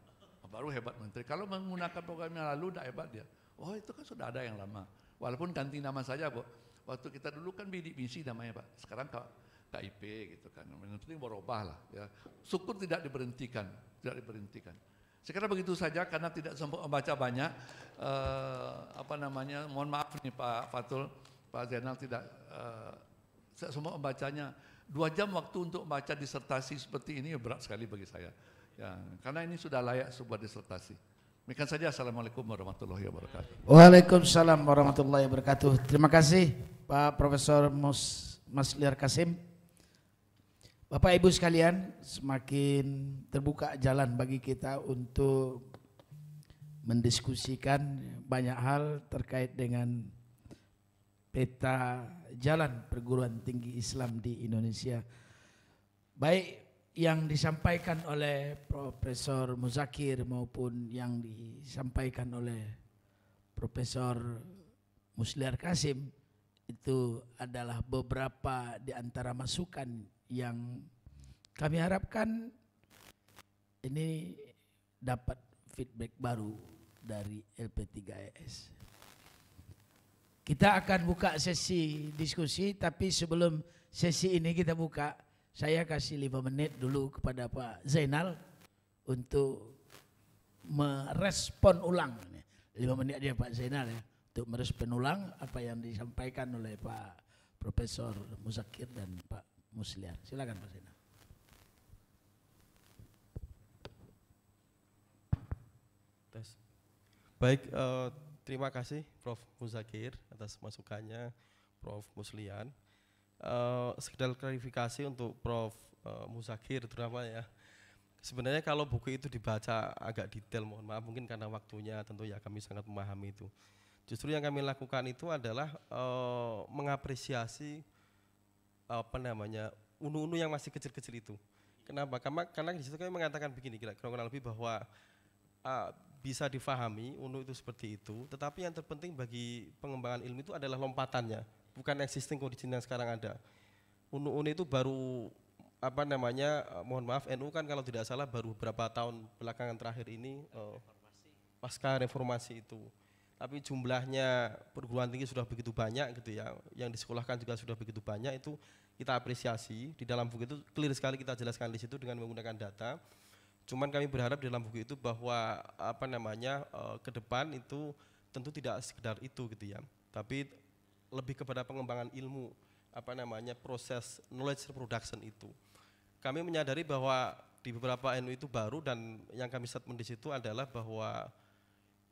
Baru hebat menteri. Kalau menggunakan program yang lalu tidak hebat dia. Oh itu kan sudah ada yang lama. Walaupun ganti nama saja Pak. Waktu kita dulu kan bidik misi namanya Pak. Sekarang KIP gitu kan. Yang penting berubah lah. Ya. Syukur tidak diberhentikan. Sekarang begitu saja karena tidak sempat membaca banyak. Mohon maaf nih Pak Fatul, Pak Zainal tidak semua membacanya. 2 jam waktu untuk membaca disertasi seperti ini berat sekali bagi saya. Ya, karena ini sudah layak sebuah disertasi. Demikian saja. Assalamualaikum warahmatullahi wabarakatuh. Waalaikumsalam warahmatullahi wabarakatuh. Terima kasih Pak Profesor Musliar Kasim. Bapak Ibu sekalian, semakin terbuka jalan bagi kita untuk mendiskusikan banyak hal terkait dengan peta jalan perguruan tinggi Islam di Indonesia. Baik yang disampaikan oleh Profesor Muzakir maupun yang disampaikan oleh Profesor Musliar Kasim itu adalah beberapa di antara masukan yang kami harapkan ini dapat feedback baru dari LP3ES. Kita akan buka sesi diskusi, tapi sebelum sesi ini kita buka, saya kasih 5 menit dulu kepada Pak Zainal untuk merespon ulang. 5 menit aja Pak Zainal ya, untuk merespon ulang apa yang disampaikan oleh Pak Profesor Muzakir dan Pak Musliar. Silakan Pak Zainal. Baik, terima kasih Prof Muzakir atas masukannya, Prof Musliar. Sekedar klarifikasi untuk Prof Muzakir terutama ya. Sebenarnya kalau buku itu dibaca agak detail, mohon maaf mungkin karena waktunya, tentu ya kami sangat memahami itu. Justru yang kami lakukan itu adalah mengapresiasi unu-unu yang masih kecil-kecil itu. Kenapa? Karena di situ kami mengatakan begini, kira-kira lebih bahwa bisa difahami unu itu seperti itu, tetapi yang terpenting bagi pengembangan ilmu itu adalah lompatannya, bukan existing kondisi yang sekarang ada. Unu-unu itu baru mohon maaf, NU kan kalau tidak salah baru beberapa tahun belakangan terakhir ini pasca reformasi itu. Tapi jumlahnya perguruan tinggi sudah begitu banyak gitu ya, yang disekolahkan juga sudah begitu banyak, itu kita apresiasi. Di dalam buku itu clear sekali kita jelaskan di situ dengan menggunakan data. Cuman kami berharap di dalam buku itu bahwa ke depan itu tentu tidak sekedar itu gitu ya, tapi lebih kepada pengembangan ilmu, proses knowledge production itu. Kami menyadari bahwa di beberapa NU itu baru, dan yang kami statement di situ adalah bahwa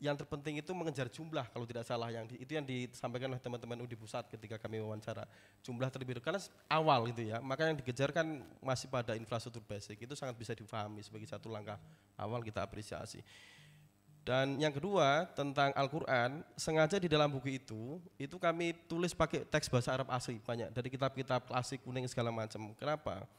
yang terpenting itu mengejar jumlah kalau tidak salah, itu yang disampaikan oleh teman-teman UDI Pusat ketika kami wawancara, jumlah terlebih dahulu karena awal gitu ya, maka yang dikejar kan masih pada infrastruktur basic, itu sangat bisa dipahami sebagai satu langkah awal, kita apresiasi. Dan yang kedua tentang Al-Quran, sengaja di dalam buku itu kami tulis pakai teks bahasa Arab asli banyak, dari kitab-kitab klasik kuning segala macam. Kenapa?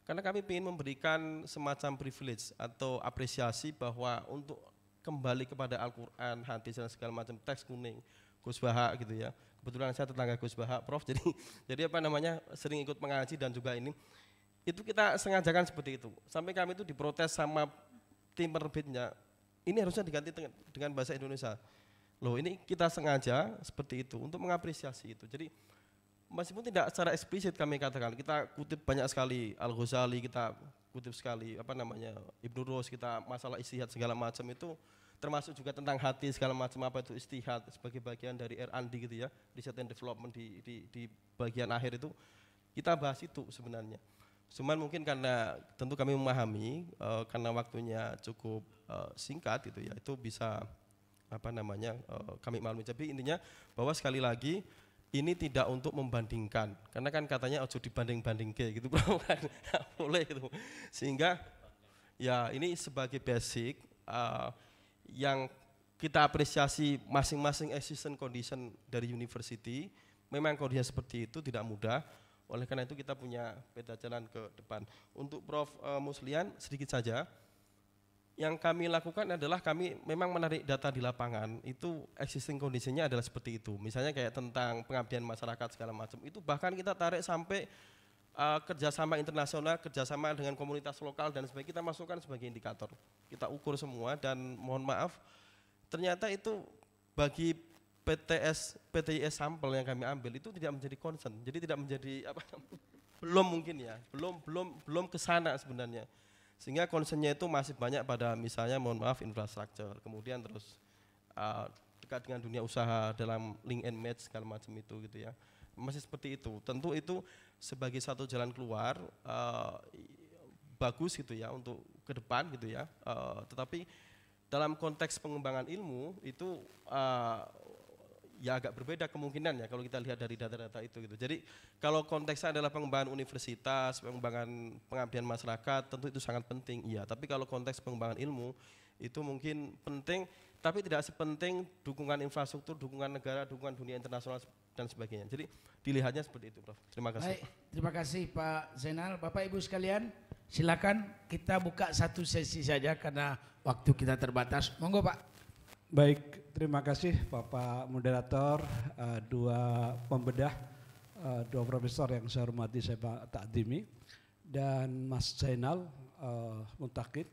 Karena kami ingin memberikan semacam privilege atau apresiasi bahwa untuk kembali kepada Al-Quran, hadis dan segala macam teks kuning, Gus Baha gitu ya. Kebetulan saya tetangga Gus Baha, Prof. Jadi apa namanya sering ikut mengaji dan juga ini. Itu kita sengajakan seperti itu. Sampai kami itu diprotes sama tim penerbitnya. Ini harusnya diganti dengan bahasa Indonesia. Loh, ini kita sengaja seperti itu untuk mengapresiasi itu. Jadi meskipun tidak secara eksplisit kami katakan, kita kutip banyak sekali Al-Ghazali, kita kutip sekali apa namanya Ibnu Rus, kita masalah istihad segala macam itu, termasuk juga tentang hati segala macam, apa itu istihad sebagai bagian dari R&D gitu ya, research and development di bagian akhir itu kita bahas itu sebenarnya. Cuman mungkin karena tentu kami memahami karena waktunya cukup singkat gitu ya, itu bisa apa namanya kami maklumi. Tapi intinya bahwa sekali lagi ini tidak untuk membandingkan, karena kan katanya ojo dibanding-bandingke gitu bro, kan boleh gitu. Sehingga ya ini sebagai basic yang kita apresiasi masing-masing existing condition dari university, memang kondisinya seperti itu tidak mudah, oleh karena itu kita punya peta jalan ke depan. Untuk Prof. Muslian sedikit saja, yang kami lakukan adalah kami memang menarik data di lapangan, itu existing kondisinya adalah seperti itu. Misalnya kayak tentang pengabdian masyarakat segala macam, itu bahkan kita tarik sampai kerjasama internasional, kerjasama dengan komunitas lokal dan sebagainya, kita masukkan sebagai indikator. Kita ukur semua dan mohon maaf, ternyata itu bagi PTIS sampel yang kami ambil itu tidak menjadi concern. Jadi tidak menjadi apa, belum mungkin ya, belum ke sana sebenarnya. Sehingga concernnya itu masih banyak pada misalnya mohon maaf infrastruktur, kemudian terus dekat dengan dunia usaha dalam link and match segala macam itu gitu ya. Masih seperti itu. Tentu itu sebagai satu jalan keluar bagus gitu ya untuk ke depan gitu ya. Tetapi dalam konteks pengembangan ilmu itu ya agak berbeda kemungkinan ya kalau kita lihat dari data-data itu gitu. Jadi kalau konteksnya adalah pengembangan universitas, pengembangan pengabdian masyarakat, tentu itu sangat penting, iya. Tapi kalau konteks pengembangan ilmu itu mungkin penting, tapi tidak sepenting dukungan infrastruktur, dukungan negara, dukungan dunia internasional dan sebagainya. Jadi dilihatnya seperti itu, Prof. Terima kasih. Baik, terima kasih Pak Zainal. Bapak Ibu sekalian, silakan kita buka satu sesi saja karena waktu kita terbatas. Monggo Pak. Baik, terima kasih Bapak Moderator, dua pembedah, dua profesor yang saya hormati, saya Pak Takdimi, dan Mas Zainal Muntakid.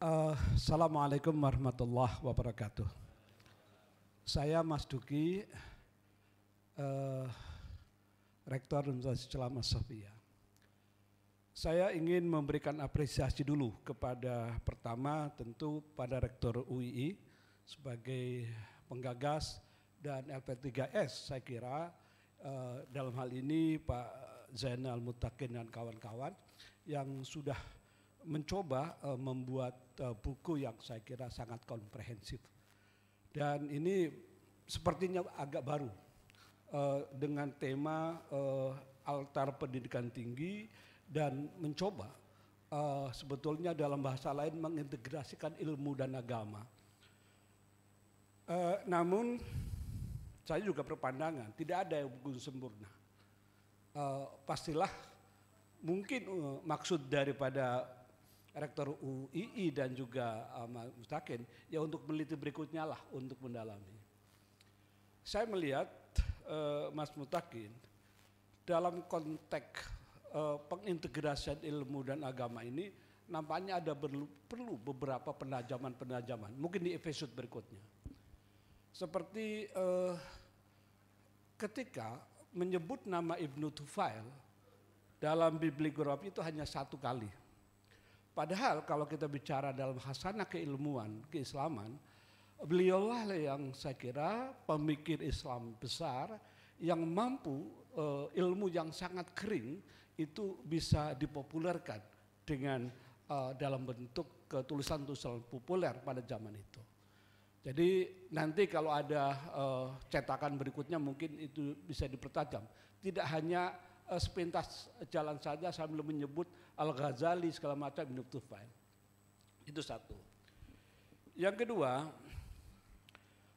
Assalamualaikum warahmatullahi wabarakatuh. Saya Mas Duki, Rektor Universitas Islam As-Sofia. Saya ingin memberikan apresiasi dulu kepada pertama tentu pada Rektor UII sebagai penggagas dan LP3S, saya kira dalam hal ini Pak Zainal Muntakid dan kawan-kawan yang sudah mencoba membuat buku yang saya kira sangat komprehensif. Dan ini sepertinya agak baru dengan tema altar pendidikan tinggi dan mencoba sebetulnya dalam bahasa lain mengintegrasikan ilmu dan agama. Namun saya juga berpandangan tidak ada yang buku sempurna. Pastilah mungkin maksud daripada Rektor UII dan juga Mas Mustaqin ya untuk meneliti berikutnya lah untuk mendalami. Saya melihat Mas Mustaqin dalam konteks pengintegrasian ilmu dan agama ini nampaknya ada perlu beberapa penajaman-penajaman mungkin di episode berikutnya. Seperti ketika menyebut nama Ibnu Tufail dalam bibliografi itu hanya satu kali. Padahal kalau kita bicara dalam khasanah keilmuan, keislaman, beliaulah yang saya kira pemikir Islam besar yang mampu ilmu yang sangat kering itu bisa dipopulerkan dengan dalam bentuk tulisan-tulisan populer pada zaman itu. Jadi nanti kalau ada cetakan berikutnya mungkin itu bisa dipertajam. Tidak hanya sepintas jalan saja sambil menyebut Al-Ghazali segala macam Ibnu Tufail. Itu satu. Yang kedua,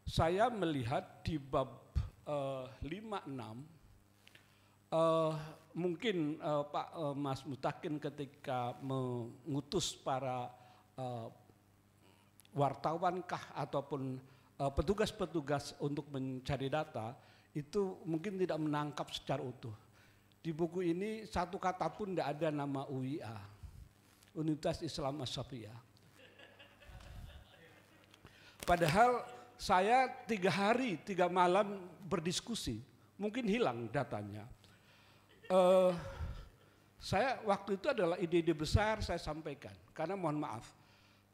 saya melihat di bab 5-6 mungkin Pak Mas Mutakin ketika mengutus para wartawankah ataupun petugas-petugas untuk mencari data itu mungkin tidak menangkap secara utuh. Di buku ini satu kata pun tidak ada nama UIA, Universitas Islam As-Safiyah. Padahal saya 3 hari 3 malam berdiskusi, mungkin hilang datanya. Saya waktu itu adalah ide-ide besar saya sampaikan, karena mohon maaf,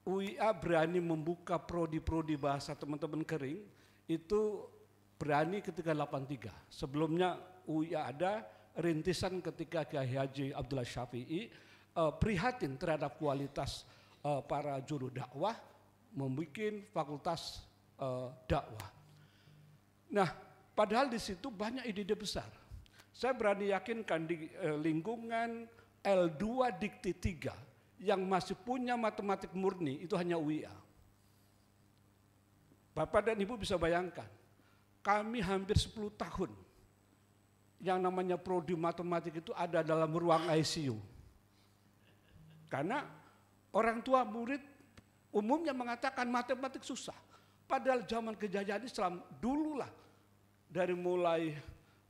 UIA berani membuka prodi-prodi bahasa teman-teman kering, itu berani ketika 83. Sebelumnya UIA ada, rintisan ketika Kiai Haji Abdullah Syafi'i prihatin terhadap kualitas para juru dakwah, membuat fakultas dakwah. Nah, padahal di situ banyak ide-ide besar. Saya berani yakinkan di lingkungan L2 Dikti 3 yang masih punya matematik murni itu hanya UIA. Bapak dan Ibu bisa bayangkan, kami hampir 10 tahun yang namanya prodi matematik itu ada dalam ruang ICU. Karena orang tua murid umumnya mengatakan matematik susah. Padahal zaman kejayaan Islam dululah, dari mulai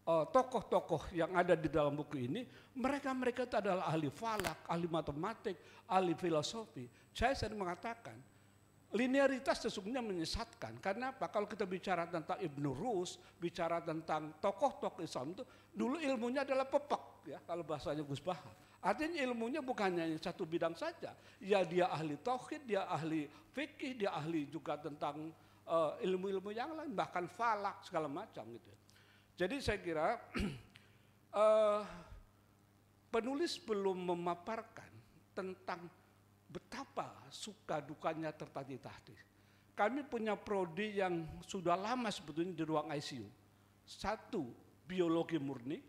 tokoh-tokoh yang ada di dalam buku ini, mereka itu adalah ahli falak, ahli matematik, ahli filosofi. Saya sering mengatakan, linearitas sesungguhnya menyesatkan. Karena apa? Kalau kita bicara tentang Ibnu Rus, bicara tentang tokoh-tokoh Islam itu, dulu ilmunya adalah pepek, ya kalau bahasanya Gus Bahar. Artinya ilmunya bukan hanya satu bidang saja. Ya dia ahli tauhid, dia ahli fikih, dia ahli juga tentang ilmu-ilmu yang lain, bahkan falak segala macam gitu. Jadi saya kira penulis belum memaparkan tentang betapa suka dukanya tertatih-tatih. Kami punya prodi yang sudah lama sebetulnya di ruang ICU. 1, biologi murni.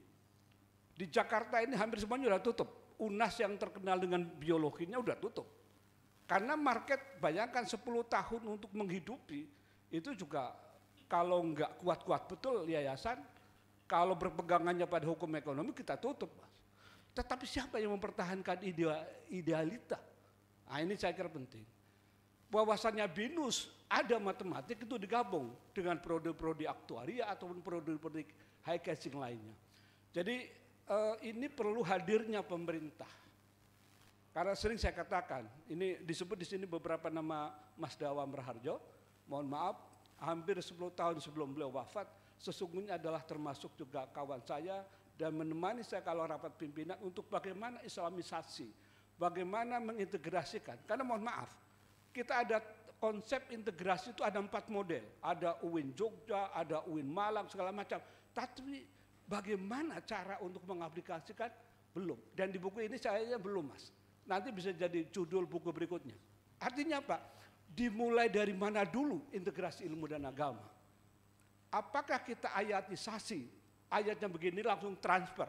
Di Jakarta ini hampir semuanya sudah tutup. UNAS yang terkenal dengan biologinya sudah tutup. Karena market, bayangkan 10 tahun untuk menghidupi, itu juga kalau enggak kuat-kuat betul yayasan, kalau berpegangannya pada hukum ekonomi kita tutup. Tetapi siapa yang mempertahankan idealita? Nah ini saya kira penting. Bahwasannya BINUS ada matematik itu digabung dengan prodi-prodi aktuaria ataupun prodi-prodi high casing lainnya. Jadi ini perlu hadirnya pemerintah. Karena sering saya katakan, ini disebut di sini beberapa nama Mas Dawam Raharjo. Mohon maaf, hampir 10 tahun sebelum beliau wafat, sesungguhnya adalah termasuk juga kawan saya dan menemani saya kalau rapat pimpinan untuk bagaimana islamisasi. Bagaimana mengintegrasikan, karena mohon maaf, kita ada konsep integrasi itu ada 4 model, ada UIN Jogja, ada UIN Malang, segala macam. Tapi bagaimana cara untuk mengaplikasikan, belum. Dan di buku ini saya belum Mas, nanti bisa jadi judul buku berikutnya. Artinya apa? Dimulai dari mana dulu integrasi ilmu dan agama. Apakah kita ayatisasi, ayatnya begini langsung transfer.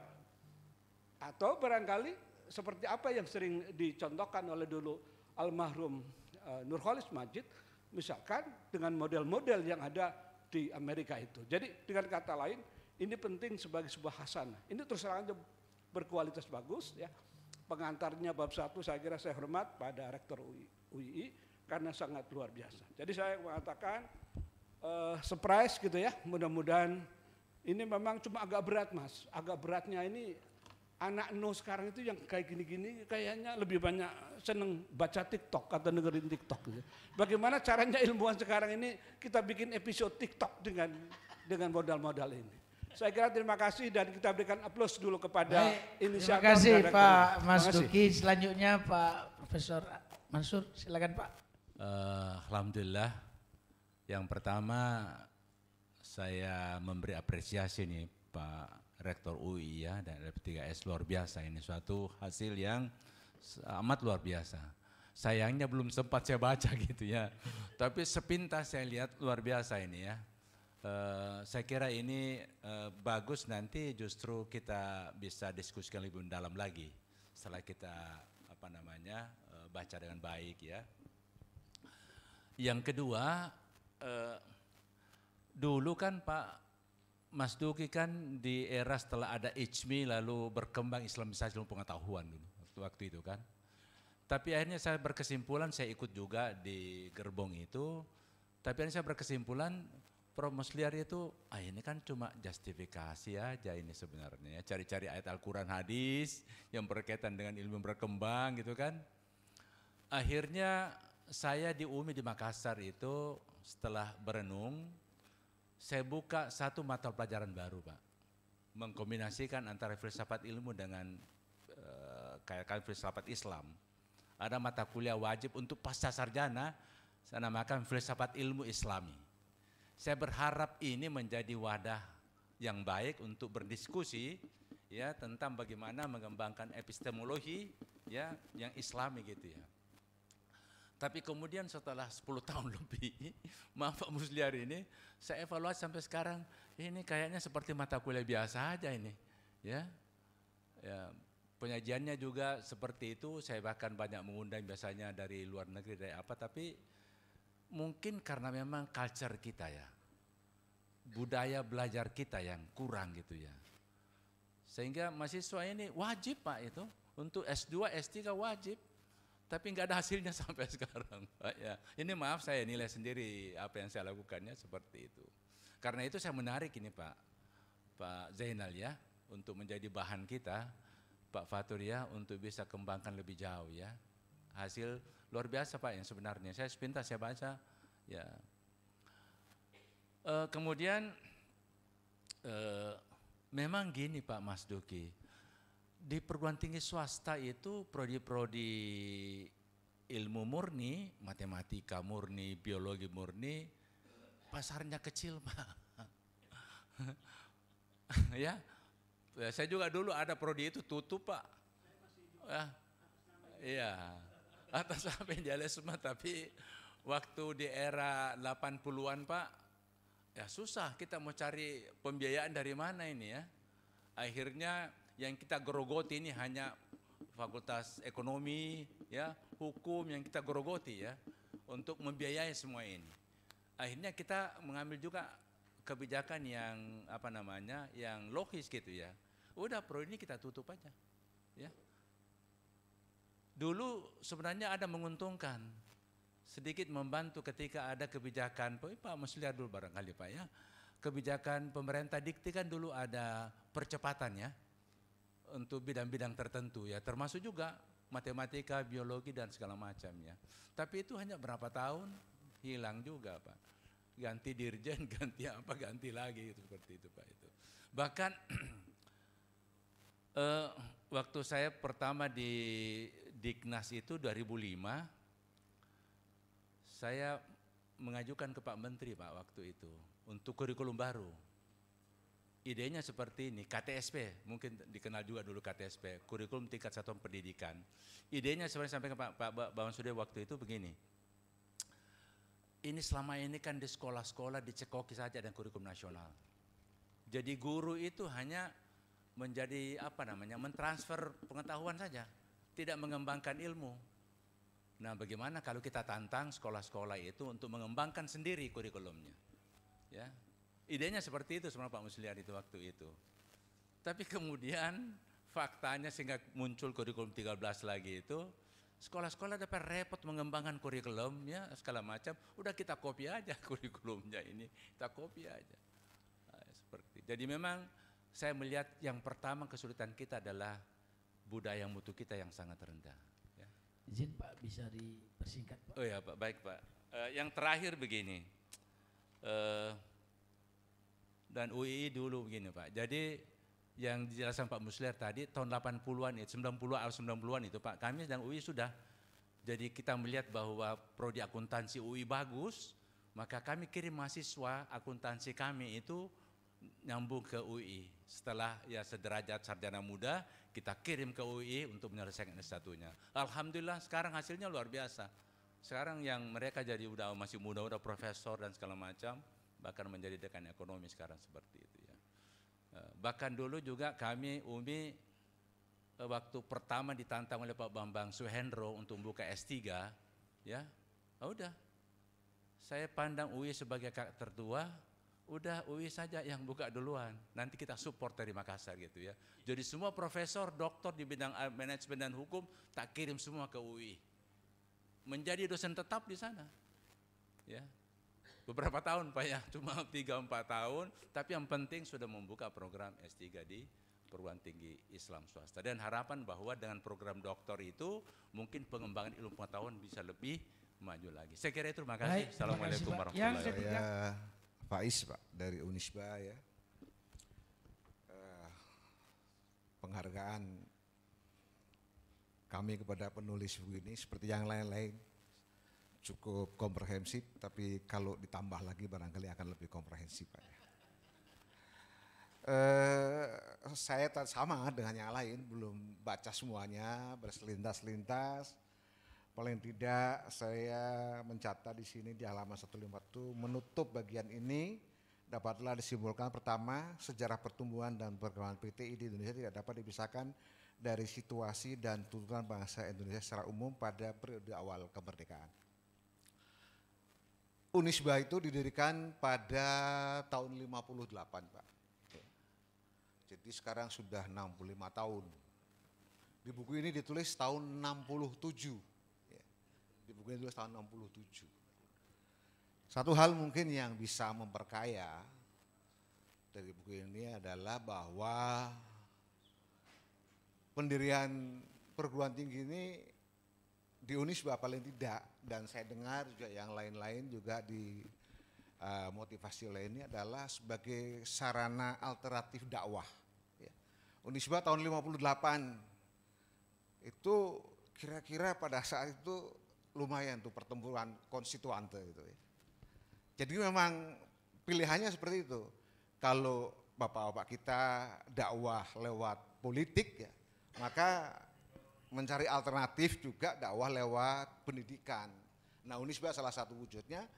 Atau barangkali seperti apa yang sering dicontohkan oleh dulu almarhum Nurholis Majid, misalkan dengan model-model yang ada di Amerika itu. Jadi dengan kata lain, ini penting sebagai sebuah hasanah. Ini terus terang aja berkualitas bagus ya. Pengantarnya bab 1 saya kira saya hormat pada Rektor UII karena sangat luar biasa. Jadi saya mengatakan surprise gitu ya, mudah-mudahan ini memang cuma agak berat Mas. Agak beratnya ini anak sekarang itu yang kayak gini-gini kayaknya lebih banyak seneng baca TikTok atau dengerin TikTok gitu. Bagaimana caranya ilmuwan sekarang ini kita bikin episode TikTok dengan modal-modal ini. Saya kira terima kasih dan kita berikan aplaus dulu kepada inisiator. Terima kasih Pak Mas Duki. Selanjutnya Pak Profesor Mansur, silakan Pak. Alhamdulillah, yang pertama saya memberi apresiasi nih Pak Rektor UI ya dan LP3S luar biasa, ini suatu hasil yang amat luar biasa. sayangnya belum sempat saya baca gitu ya. Tapi sepintas saya lihat luar biasa ini ya. Saya kira ini bagus, nanti justru kita bisa diskusikan lebih dalam lagi setelah kita baca dengan baik ya. Yang kedua, dulu kan Pak Mas Duki kan di era setelah ada IJMI lalu berkembang Islamisasi ilmu pengetahuan dulu waktu itu kan. Tapi akhirnya saya berkesimpulan, saya ikut juga di gerbong itu. Tapi akhirnya saya berkesimpulan Prof. Musliar itu, ini kan cuma justifikasi aja ini sebenarnya. Cari-cari ayat Al-Quran hadis yang berkaitan dengan ilmu berkembang gitu kan. Akhirnya saya di UMI di Makassar itu setelah berenung, saya buka satu mata pelajaran baru Pak. Mengkombinasikan antara filsafat ilmu dengan kayak filsafat Islam. Ada mata kuliah wajib untuk pasca sarjana, saya namakan filsafat ilmu Islami. Saya berharap ini menjadi wadah yang baik untuk berdiskusi ya tentang bagaimana mengembangkan epistemologi ya yang Islami gitu ya. Tapi kemudian setelah 10 tahun lebih, maaf Pak Musliar ini, saya evaluasi sampai sekarang, ini kayaknya seperti mata kuliah biasa aja ini. Ya, penyajiannya juga seperti itu, saya bahkan banyak mengundang biasanya dari luar negeri, dari apa, tapi mungkin karena memang culture kita ya, budaya belajar kita yang kurang gitu ya. Sehingga mahasiswa ini wajib Pak itu, untuk S2, S3 wajib. Tapi nggak ada hasilnya sampai sekarang Pak ya. Ini maaf saya nilai sendiri apa yang saya lakukannya seperti itu. Karena itu saya menarik ini Pak Zainal ya, untuk menjadi bahan kita, Pak Fatur ya, untuk bisa kembangkan lebih jauh ya. Hasil luar biasa Pak yang sebenarnya. Saya sepintas saya baca ya. Kemudian memang gini Pak Mas Duki. Di perguruan tinggi swasta itu prodi-prodi ilmu murni, matematika murni, biologi murni, pasarnya kecil Pak. Ya, saya juga dulu ada prodi itu tutup Pak. Iya, atas sampai idealisme, tapi waktu di era 80-an Pak, ya susah kita mau cari pembiayaan dari mana ini ya. Akhirnya yang kita gerogoti ini hanya fakultas ekonomi, ya, hukum yang kita gerogoti ya, untuk membiayai semua ini. Akhirnya kita mengambil juga kebijakan yang yang logis gitu ya. Udah pro ini kita tutup aja, ya. Dulu sebenarnya ada menguntungkan, sedikit membantu ketika ada kebijakan, Pak mesti lihat dulu barangkali Pak ya, kebijakan pemerintah dikti kan dulu ada percepatan ya, untuk bidang-bidang tertentu ya, termasuk juga matematika, biologi dan segala macam ya. Tapi itu hanya berapa tahun hilang juga Pak. Ganti dirjen, ganti apa, ganti lagi seperti itu Pak itu. Bahkan waktu saya pertama di Diknas itu 2005, saya mengajukan ke Pak Menteri Pak waktu itu untuk kurikulum baru. Idenya seperti ini, KTSP, mungkin dikenal juga dulu KTSP, kurikulum tingkat satuan pendidikan. Idenya sebenarnya sampai ke Pak Bambang Sudewo waktu itu begini. Ini selama ini kan di sekolah-sekolah dicekoki saja dengan kurikulum nasional. Jadi guru itu hanya menjadi mentransfer pengetahuan saja, tidak mengembangkan ilmu. Nah, bagaimana kalau kita tantang sekolah-sekolah itu untuk mengembangkan sendiri kurikulumnya, ya? Idenya seperti itu sebenarnya Pak Musliar itu waktu itu. Tapi kemudian faktanya sehingga muncul kurikulum 13 lagi itu, sekolah-sekolah dapat repot mengembangkan kurikulum ya segala macam, udah kita copy aja kurikulumnya ini, kita copy aja. Nah, seperti. Jadi memang saya melihat yang pertama kesulitan kita adalah budaya mutu kita yang sangat rendah. Ya. Izin Pak bisa dipersingkat Pak. Oh ya Pak, baik Pak. Yang terakhir begini. Dan UII dulu begini Pak, jadi yang dijelaskan Pak Musliar tadi tahun 80-an, 90-an itu Pak, kami dan UII sudah, jadi kita melihat bahwa prodi akuntansi UII bagus, maka kami kirim mahasiswa akuntansi kami itu nyambung ke UI. Setelah ya sederajat sarjana muda, kita kirim ke UI untuk menyelesaikan S1-nya. Alhamdulillah sekarang hasilnya luar biasa. Sekarang yang mereka jadi masih muda, udah profesor dan segala macam, bahkan menjadi dekan ekonomi sekarang seperti itu ya. Bahkan dulu juga kami UMI waktu pertama ditantang oleh Pak Bambang Suhendro untuk membuka S3, ya, udah. Saya pandang UI sebagai kakak tertua, udah UI saja yang buka duluan. Nanti kita support dari Makassar gitu ya. Jadi semua profesor, doktor di bidang manajemen dan hukum tak kirim semua ke UI. Menjadi dosen tetap di sana. Ya. Beberapa tahun Pak ya, cuma 3-4 tahun, tapi yang penting sudah membuka program S3 di perguruan tinggi Islam swasta. Dan harapan bahwa dengan program doktor itu mungkin pengembangan ilmu pengetahuan bisa lebih maju lagi. Saya kira itu, terima kasih. Assalamualaikum warahmatullahi wabarakatuh. Faiz Pak dari Unisba ya. Penghargaan kami kepada penulis buku ini seperti yang lain-lain cukup komprehensif, tapi kalau ditambah lagi barangkali akan lebih komprehensif Pak. Saya sama dengan yang lain, belum baca semuanya, berselintas-lintas. Paling tidak saya mencatat di sini di halaman 151 menutup bagian ini dapatlah disimpulkan pertama sejarah pertumbuhan dan perkembangan PTI di Indonesia tidak dapat dipisahkan dari situasi dan tuntutan bangsa Indonesia secara umum pada periode awal kemerdekaan. Unisba itu didirikan pada tahun 58 Pak. Jadi sekarang sudah 65 tahun. Di buku ini ditulis tahun 67. Di buku ini tahun 67. Satu hal mungkin yang bisa memperkaya dari buku ini adalah bahwa pendirian perguruan tinggi ini di Unisba paling tidak, dan saya dengar juga yang lain-lain juga di motivasi oleh ini adalah sebagai sarana alternatif dakwah. Unisba tahun 58 itu kira-kira pada saat itu lumayan tuh pertempuran konstituante itu ya. Jadi memang pilihannya seperti itu. Kalau bapak-bapak kita dakwah lewat politik ya, maka mencari alternatif juga dakwah lewat pendidikan. Nah, Unisba salah satu wujudnya,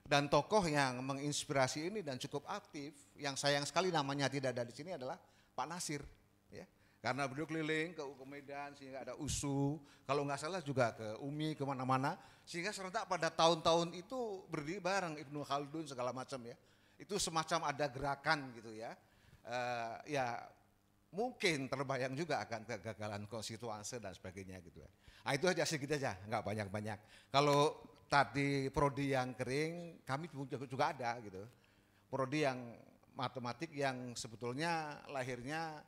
dan tokoh yang menginspirasi ini dan cukup aktif, yang sayang sekali namanya tidak ada di sini adalah Pak Nasir ya. Karena beliau keliling ke Medan sehingga ada USU, kalau nggak salah juga ke UMI, kemana-mana. Sehingga serentak pada tahun-tahun itu berdiri bareng Ibnu Khaldun segala macam ya. Itu semacam ada gerakan gitu ya. Ya mungkin terbayang juga akan kegagalan konstituansi dan sebagainya gitu ya. Nah itu aja sedikit aja, nggak banyak-banyak. Kalau tadi prodi yang kering, kami juga ada gitu. Prodi yang matematik yang sebetulnya lahirnya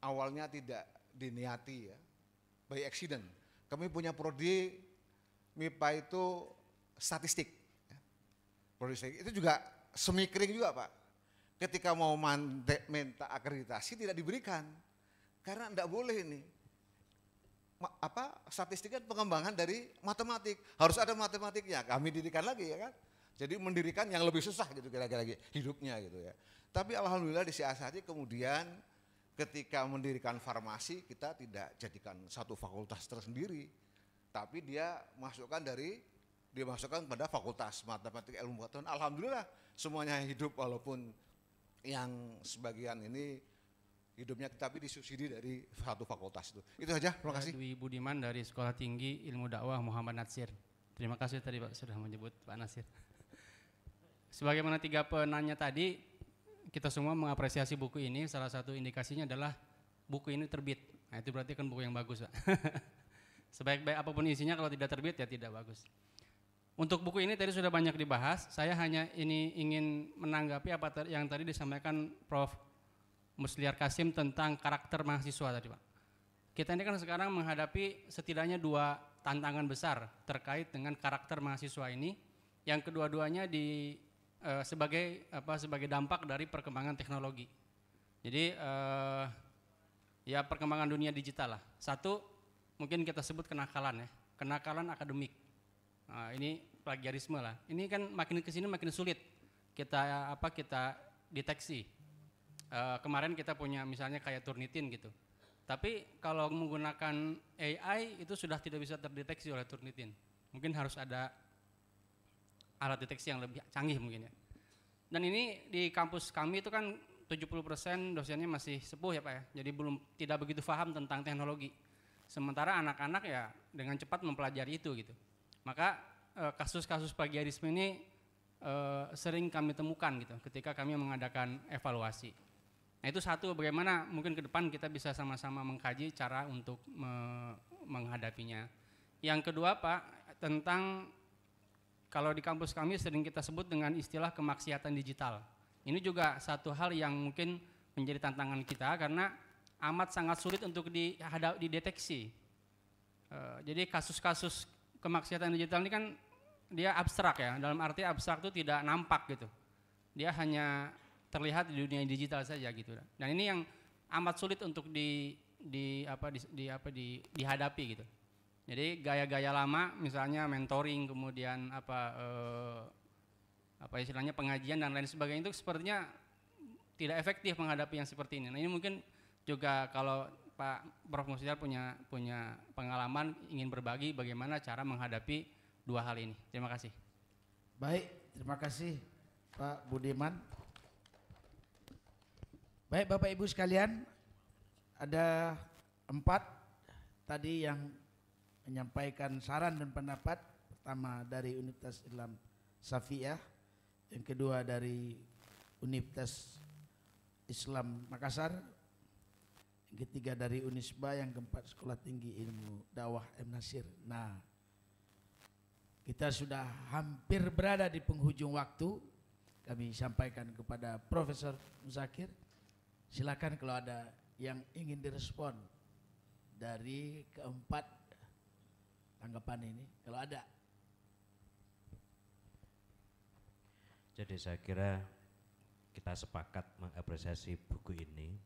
awalnya tidak diniati ya, by accident. Kami punya prodi MIPA itu statistik. Ya. Prodi statistik itu juga semi kering juga Pak. Ketika mau minta akreditasi tidak diberikan, karena tidak boleh ini. Statistik kan pengembangan dari matematik, harus ada matematiknya. Kami dirikan lagi ya kan. Jadi mendirikan yang lebih susah gitu kira-kira hidupnya gitu ya. Tapi alhamdulillah disiasati kemudian. Ketika mendirikan farmasi kita tidak jadikan satu fakultas tersendiri, tapi dia dimasukkan pada fakultas matematik ilmu pengetahuan. Alhamdulillah semuanya hidup, walaupun yang sebagian ini hidupnya tapi disubsidi dari satu fakultas itu. Itu saja, terima kasih. Dwi Budiman dari Sekolah Tinggi Ilmu Dakwah Muhammad Natsir. Terima kasih tadi Pak sudah menyebut Pak Nasir. Sebagaimana 3 penanya tadi, kita semua mengapresiasi buku ini. Salah satu indikasinya adalah buku ini terbit. Nah itu berarti kan buku yang bagus Pak. Sebaik-baik apapun isinya, kalau tidak terbit ya tidak bagus. Untuk buku ini tadi sudah banyak dibahas. Saya hanya ingin menanggapi apa yang tadi disampaikan Prof. Musliar Kasim tentang karakter mahasiswa tadi Pak. Kita ini kan sekarang menghadapi setidaknya 2 tantangan besar terkait dengan karakter mahasiswa ini. Yang kedua-duanya sebagai dampak dari perkembangan teknologi. Jadi ya perkembangan dunia digital lah. Satu mungkin kita sebut kenakalan ya, kenakalan akademik. Nah, ini plagiarisme lah. Ini kan makin kesini makin sulit kita deteksi. kemarin kita punya misalnya kayak Turnitin gitu. Tapi kalau menggunakan AI itu sudah tidak bisa terdeteksi oleh Turnitin. Mungkin harus ada alat deteksi yang lebih canggih mungkin ya. Dan ini di kampus kami itu kan 70% dosennya masih sepuh ya Pak ya. Jadi belum tidak begitu paham tentang teknologi. Sementara anak-anak ya dengan cepat mempelajari itu gitu. Maka kasus-kasus plagiarisme ini sering kami temukan gitu ketika kami mengadakan evaluasi. Nah itu satu, bagaimana mungkin ke depan kita bisa sama-sama mengkaji cara untuk menghadapinya. Yang kedua Pak, tentang kalau di kampus kami sering kita sebut dengan istilah kemaksiatan digital. Ini juga satu hal yang mungkin menjadi tantangan kita karena amat sangat sulit untuk dideteksi. Jadi kasus-kasus kemaksiatan digital ini kan dia abstrak ya, dalam arti abstrak itu tidak nampak gitu. Dia hanya terlihat di dunia digital saja gitu. Dan ini yang amat sulit untuk dihadapi gitu. Jadi gaya-gaya lama misalnya mentoring, kemudian istilahnya pengajian dan lain sebagainya itu sepertinya tidak efektif menghadapi yang seperti ini. Nah ini mungkin juga kalau Pak Prof. Musliar punya pengalaman ingin berbagi bagaimana cara menghadapi dua hal ini. Terima kasih. Baik, terima kasih Pak Budiman. Baik Bapak Ibu sekalian, ada 4 tadi yang menyampaikan saran dan pendapat. Pertama dari Universitas Islam Safiyah, yang kedua dari Universitas Islam Makassar, yang ketiga dari Unisba, yang keempat Sekolah Tinggi Ilmu Dakwah M. Nasir. Nah, kita sudah hampir berada di penghujung waktu. Kami sampaikan kepada Profesor Muzakir, silakan kalau ada yang ingin direspon dari keempat tanggapan ini, kalau ada. Jadi saya kira kita sepakat mengapresiasi buku ini,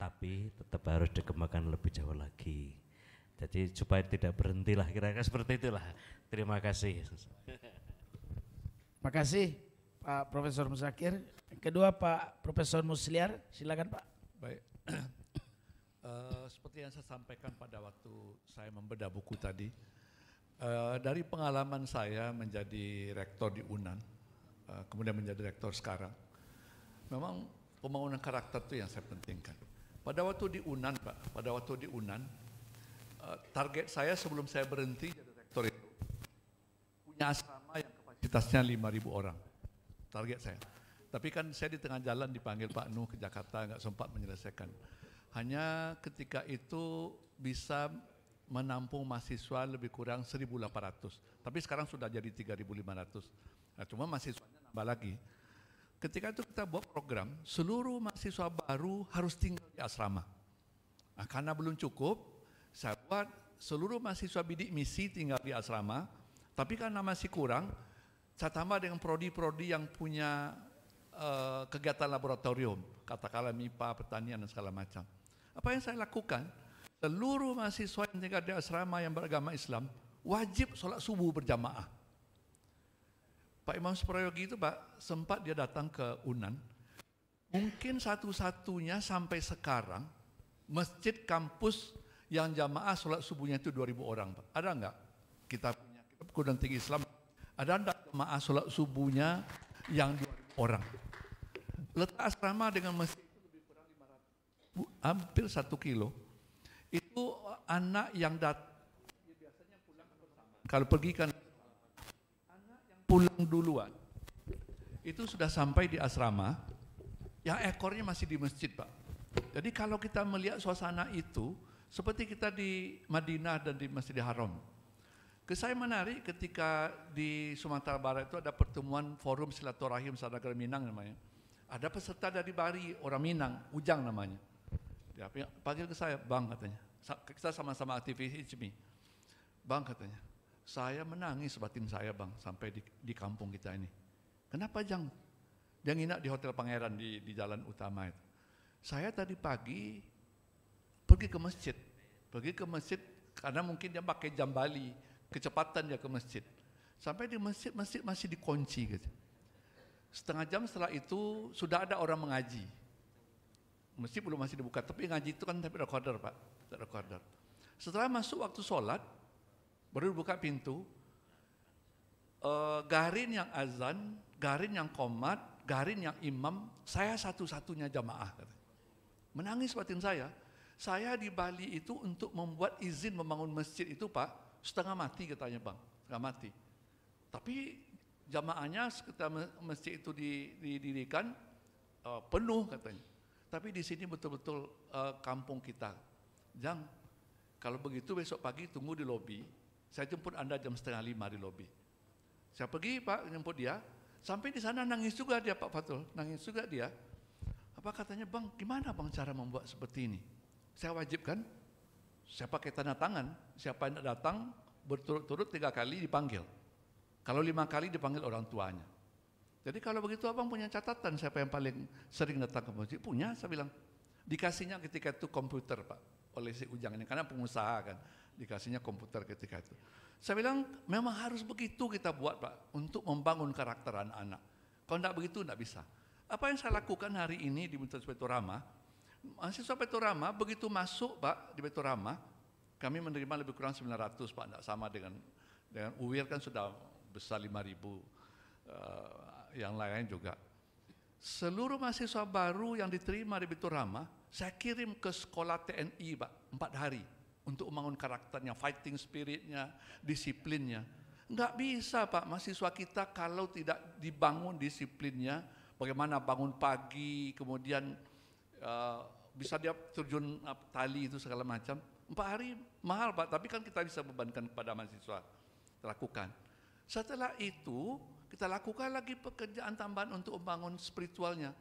tapi tetap harus dikembangkan lebih jauh lagi. Jadi supaya tidak berhentilah, kira-kira seperti itulah. Terima kasih. Terima kasih Pak Profesor Muzakir. Yang kedua Pak Profesor Musliar, silakan Pak. Baik. Seperti yang saya sampaikan pada waktu saya membedah buku tadi, dari pengalaman saya menjadi rektor di UNAN, kemudian menjadi rektor sekarang, memang pembangunan karakter itu yang saya pentingkan. Pada waktu di UNAN Pak, target saya sebelum saya berhenti jadi rektor itu punya asrama yang kapasitasnya 5.000 orang, target saya. Tapi kan saya di tengah jalan dipanggil Pak Nuh ke Jakarta, nggak sempat menyelesaikan. Hanya ketika itu bisa menampung mahasiswa lebih kurang 1.800. Tapi sekarang sudah jadi 3.500. Nah, cuma mahasiswanya nambah lagi. Ketika itu kita buat program, seluruh mahasiswa baru harus tinggal di asrama. Nah, karena belum cukup, saya buat seluruh mahasiswa bidik misi tinggal di asrama. Tapi karena masih kurang, saya tambah dengan prodi-prodi yang punya kegiatan laboratorium, katakanlah MIPA, pertanian dan segala macam. Apa yang saya lakukan? Seluruh mahasiswa yang tinggal di asrama yang beragama Islam wajib sholat subuh berjamaah. Pak Imam Suprayogi itu Pak sempat dia datang ke UNAN. Mungkin satu-satunya sampai sekarang masjid kampus yang jamaah sholat subuhnya itu 2.000 orang Pak. Ada enggak? Kita punya Perguruan Tinggi Islam. Ada enggak jamaah sholat subuhnya yang 2.000 orang? Letak asrama dengan masjid itu lebih kurang 500, hampir 1 kilo. Itu anak yang biasanya pulang bersama. Kalau pergi kan anak yang pulang duluan itu sudah sampai di asrama, yang ekornya masih di masjid Pak. Jadi kalau kita melihat suasana itu seperti kita di Madinah dan di Masjidil Haram. Saya menarik ketika di Sumatera Barat itu ada pertemuan forum silaturahim Saudagar Minang namanya. Ada peserta dari Bari, orang Minang, Ujang namanya. Dia panggil ke saya, Bang katanya, kita sama-sama aktivis HMI. Bang katanya, saya menangis batin saya Bang sampai di kampung kita ini. Kenapa Jang? Dia nginap di Hotel Pangeran di jalan utama itu. Saya tadi pagi pergi ke masjid karena mungkin dia pakai jam Bali, kecepatan dia ke masjid. Sampai di masjid masih dikunci gitu. Setengah jam setelah itu sudah ada orang mengaji. masjid belum masih dibuka, tapi ngaji itu kan tape recorder Pak, tape recorder. Setelah masuk waktu sholat, baru dibuka pintu, garin yang azan, garin yang qomat, garin yang imam, saya satu-satunya jamaah. Menangis batin saya di Bali itu untuk membuat izin membangun masjid itu Pak, setengah mati katanya Bang, setengah mati. Tapi jamaahnya ketika masjid itu didirikan, penuh katanya. Tapi di sini betul-betul kampung kita. Jang, kalau begitu besok pagi tunggu di lobi, saya jemput Anda jam 4:30 di lobi. Saya pergi Pak, jemput dia, sampai di sana nangis juga dia Pak Fatul, nangis juga dia. Apa katanya, Bang, gimana Bang cara membuat seperti ini? Saya wajibkan, saya pakai tanda tangan, siapa yang datang berturut-turut 3 kali dipanggil. Kalau 5 kali dipanggil orang tuanya. Jadi kalau begitu Abang punya catatan siapa yang paling sering datang ke masjid? Punya, saya bilang. Dikasihnya ketika itu komputer Pak, oleh si Ujang ini, karena pengusaha kan, dikasihnya komputer ketika itu. Saya bilang memang harus begitu kita buat Pak, untuk membangun karakter anak-anak. Kalau tidak begitu tidak bisa. Apa yang saya lakukan hari ini di Universitas Betorama, mahasiswa Betorama begitu masuk Pak di Betorama, kami menerima lebih kurang 900 Pak, tidak sama dengan UIR kan sudah besar 5.000, yang lain juga. Seluruh mahasiswa baru yang diterima di Betorama, saya kirim ke sekolah TNI Pak, 4 hari untuk membangun karakternya, fighting spiritnya, disiplinnya. Enggak bisa Pak, mahasiswa kita kalau tidak dibangun disiplinnya, bagaimana bangun pagi, kemudian bisa dia terjun tali itu segala macam. 4 hari mahal Pak, tapi kan kita bisa bebankan kepada mahasiswa. Lakukan. Setelah itu kita lakukan lagi pekerjaan tambahan untuk membangun spiritualnya.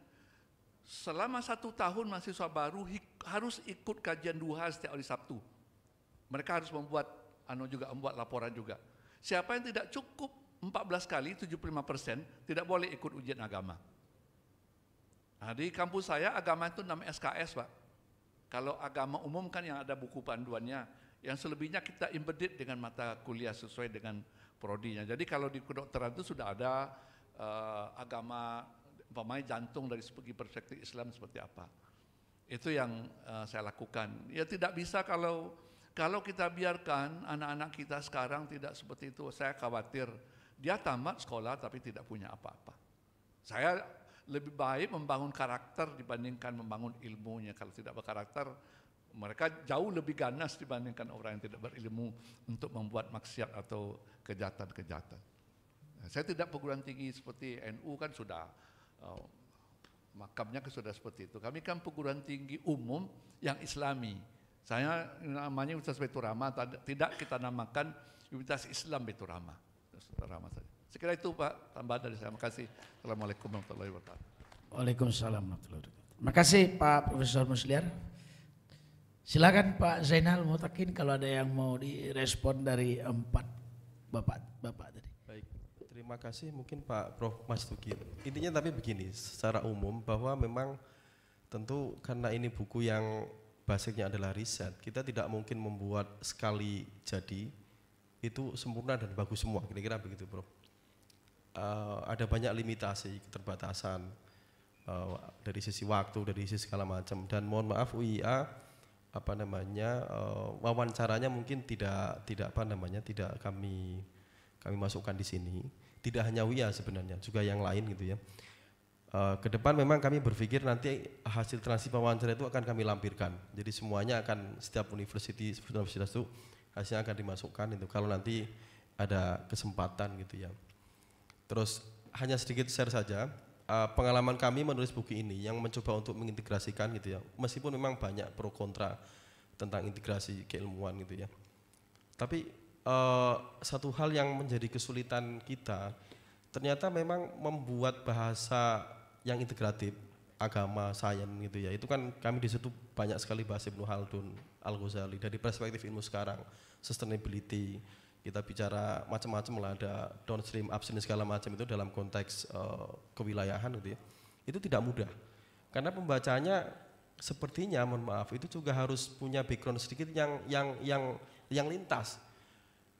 Selama 1 tahun mahasiswa baru harus ikut kajian duha setiap hari Sabtu. Mereka harus membuat laporan juga. Siapa yang tidak cukup 14 kali, 75% tidak boleh ikut ujian agama. Nah, di kampus saya agama itu namanya SKS Pak. Kalau agama umum kan yang ada buku panduannya, yang selebihnya kita embedded dengan mata kuliah sesuai dengan prodinya. Jadi kalau di kedokteran itu sudah ada agama, umpamanya jantung dari segi perspektif Islam seperti apa. Itu yang saya lakukan. Ya tidak bisa kalau kita biarkan anak-anak kita sekarang tidak seperti itu, saya khawatir dia tamat sekolah tapi tidak punya apa-apa. Saya lebih baik membangun karakter dibandingkan membangun ilmunya. Kalau tidak berkarakter, mereka jauh lebih ganas dibandingkan orang yang tidak berilmu untuk membuat maksiat atau kejahatan-kejahatan. Saya tidak perguruan tinggi seperti NU kan sudah, makamnya kan sudah seperti itu. Kami kan perguruan tinggi umum yang Islami. Saya namanya Universitas Betorama, tidak kita namakan Universitas Islam Betorama. Sekira itu Pak, tambahan dari saya. Terima kasih. Assalamualaikum warahmatullahi wabarakatuh. Waalaikumsalam warahmatullahi wabarakatuh. Terima kasih Pak Profesor Musliar. Silakan Pak Zainal Mutakin kalau ada yang mau direspon dari 4 bapak tadi. Baik, terima kasih mungkin Pak Prof Mas Duki. Intinya tapi begini, secara umum bahwa memang tentu karena ini buku yang basicnya adalah riset, kita tidak mungkin membuat sekali jadi itu sempurna dan bagus semua, kira-kira begitu Prof. Ada banyak limitasi, keterbatasan dari sisi waktu, dari sisi segala macam, dan mohon maaf UIA wawancaranya mungkin tidak kami masukkan di sini. Tidak hanya UIA sebenarnya, juga yang lain gitu ya. Ke depan memang kami berpikir nanti hasil transkrip wawancara itu akan kami lampirkan. Jadi semuanya akan setiap universitas itu hasilnya akan dimasukkan itu kalau nanti ada kesempatan gitu ya. Terus hanya sedikit share saja pengalaman kami menulis buku ini yang mencoba untuk mengintegrasikan gitu ya. Meskipun memang banyak pro kontra tentang integrasi keilmuan gitu ya. Tapi satu hal yang menjadi kesulitan kita ternyata memang membuat bahasa yang integratif, agama, sains gitu ya. Itu kan kami di situ banyak sekali bahas Ibnu Khaldun, Al-Ghazali dari perspektif ilmu sekarang, sustainability. Kita bicara macam-macam lah, ada downstream, upstream segala macam itu dalam konteks kewilayahan gitu ya. Itu tidak mudah. Karena pembacanya sepertinya, mohon maaf, itu juga harus punya background sedikit yang lintas.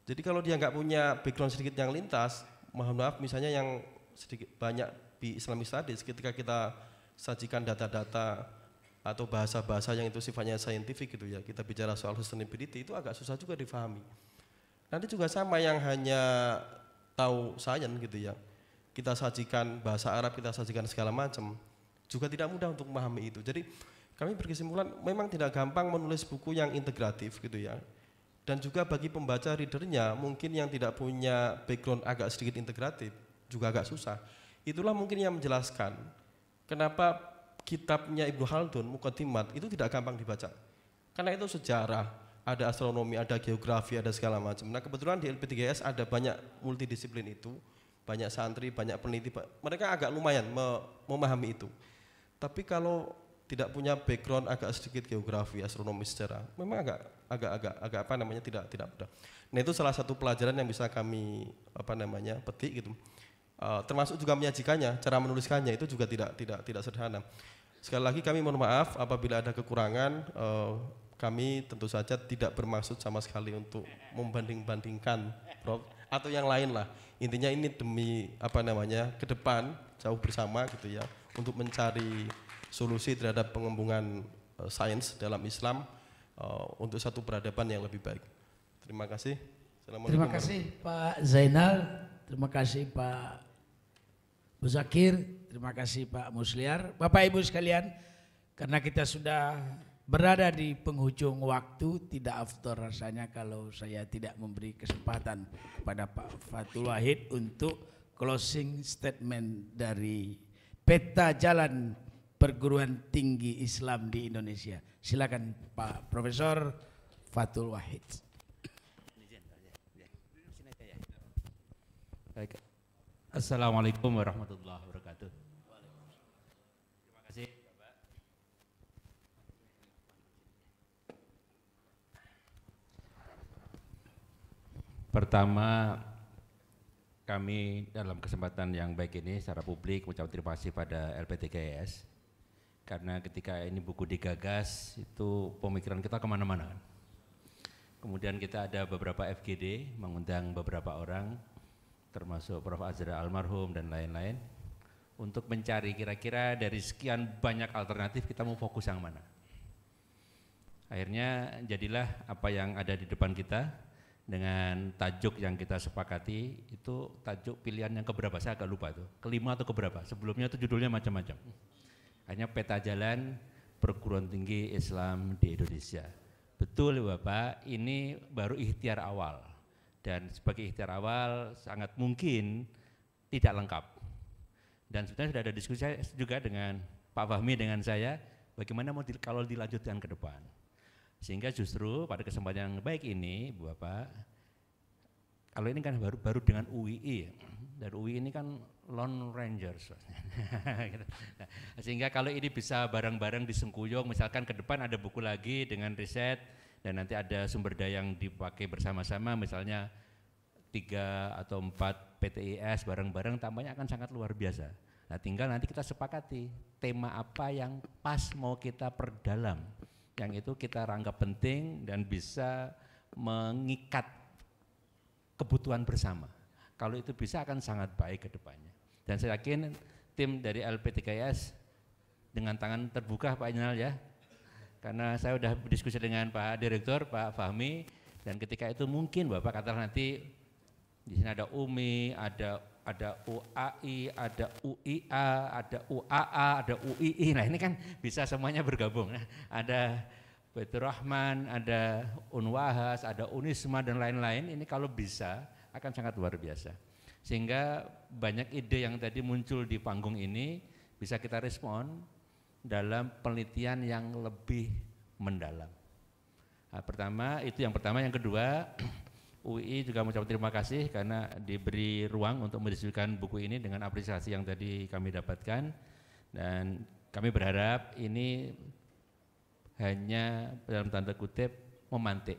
Jadi kalau dia nggak punya background sedikit yang lintas, mohon maaf misalnya yang sedikit banyak di Islamic Studies ketika kita sajikan data-data atau bahasa-bahasa yang itu sifatnya saintifik gitu ya, kita bicara soal sustainability itu agak susah juga difahami. Nanti juga sama yang hanya tahu sains gitu ya, kita sajikan bahasa Arab, kita sajikan segala macam, juga tidak mudah untuk memahami itu. Jadi kami berkesimpulan memang tidak gampang menulis buku yang integratif gitu ya. Dan juga bagi pembaca readernya mungkin yang tidak punya background agak sedikit integratif juga agak susah. Itulah mungkin yang menjelaskan kenapa kitabnya Ibnu Khaldun, Muqaddimat, itu tidak gampang dibaca. Karena itu sejarah, ada astronomi, ada geografi, ada segala macam. Nah kebetulan di LP3S ada banyak multidisiplin itu, banyak santri, banyak peneliti, mereka agak lumayan memahami itu. Tapi kalau tidak punya background agak sedikit geografi, astronomi, sejarah, memang agak apa namanya tidak mudah. Nah itu salah satu pelajaran yang bisa kami petik gitu. Termasuk juga menyajikannya, cara menuliskannya itu juga tidak sederhana. Sekali lagi kami mohon maaf apabila ada kekurangan, kami tentu saja tidak bermaksud sama sekali untuk membanding-bandingkan atau yang lain lah. Intinya ini demi ke depan jauh bersama gitu ya, untuk mencari solusi terhadap pengembangan sains dalam Islam untuk satu peradaban yang lebih baik. Terima kasih. Terima kasih Pak Zainal, terima kasih Pak Muzakir, terima kasih Pak Musliar. Bapak Ibu sekalian, karena kita sudah berada di penghujung waktu, tidak afdol rasanya kalau saya tidak memberi kesempatan kepada Pak Fathul Wahid untuk closing statement dari peta jalan perguruan tinggi Islam di Indonesia. Silakan Pak Profesor Fathul Wahid. Baik. Assalamualaikum warahmatullahi wabarakatuh. Terima kasih Bapak. Pertama, kami dalam kesempatan yang baik ini secara publik mengucapkan terima kasih pada LP3S, karena ketika ini buku digagas itu pemikiran kita kemana-mana. Kemudian kita ada beberapa FGD, mengundang beberapa orang, termasuk Prof. Azra almarhum dan lain-lain, untuk mencari kira-kira dari sekian banyak alternatif kita mau fokus yang mana. Akhirnya jadilah apa yang ada di depan kita dengan tajuk yang kita sepakati, itu tajuk pilihan yang keberapa, saya agak lupa tuh, kelima atau keberapa, sebelumnya itu judulnya macam-macam. Hanya peta jalan perguruan tinggi Islam di Indonesia. Betul Bapak, ini baru ikhtiar awal. Dan sebagai ikhtiar awal sangat mungkin tidak lengkap. Dan sebenarnya sudah ada diskusi juga dengan Pak Fahmi dengan saya, bagaimana mau kalau dilanjutkan ke depan. Sehingga justru pada kesempatan yang baik ini Bapak, kalau ini kan baru dengan UII, dan UII ini kan Lone Rangers. Sehingga kalau ini bisa bareng-bareng disengkuyung, misalkan ke depan ada buku lagi dengan riset, dan nanti ada sumber daya yang dipakai bersama-sama, misalnya 3 atau 4 PTIS bareng-bareng, tampaknya akan sangat luar biasa. Nah tinggal nanti kita sepakati tema apa yang pas mau kita perdalam, yang itu kita anggap penting dan bisa mengikat kebutuhan bersama. Kalau itu bisa akan sangat baik ke depannya. Dan saya yakin tim dari LP3S dengan tangan terbuka Pak Inal ya, karena saya sudah berdiskusi dengan Pak Direktur, Pak Fahmi, dan ketika itu mungkin Bapak katakan nanti di sini ada UMI, ada UAI, ada UIA, ada UAA, ada UII. Nah ini kan bisa semuanya bergabung. Ada Baitur Rahman, ada Unwahas, ada Unisma dan lain-lain. Ini kalau bisa akan sangat luar biasa. Sehingga banyak ide yang tadi muncul di panggung ini bisa kita respon dalam penelitian yang lebih mendalam. Nah, pertama itu yang pertama, yang kedua UI juga mengucapkan terima kasih karena diberi ruang untuk mendiskusikan buku ini dengan apresiasi yang tadi kami dapatkan, dan kami berharap ini hanya dalam tanda kutip memantik,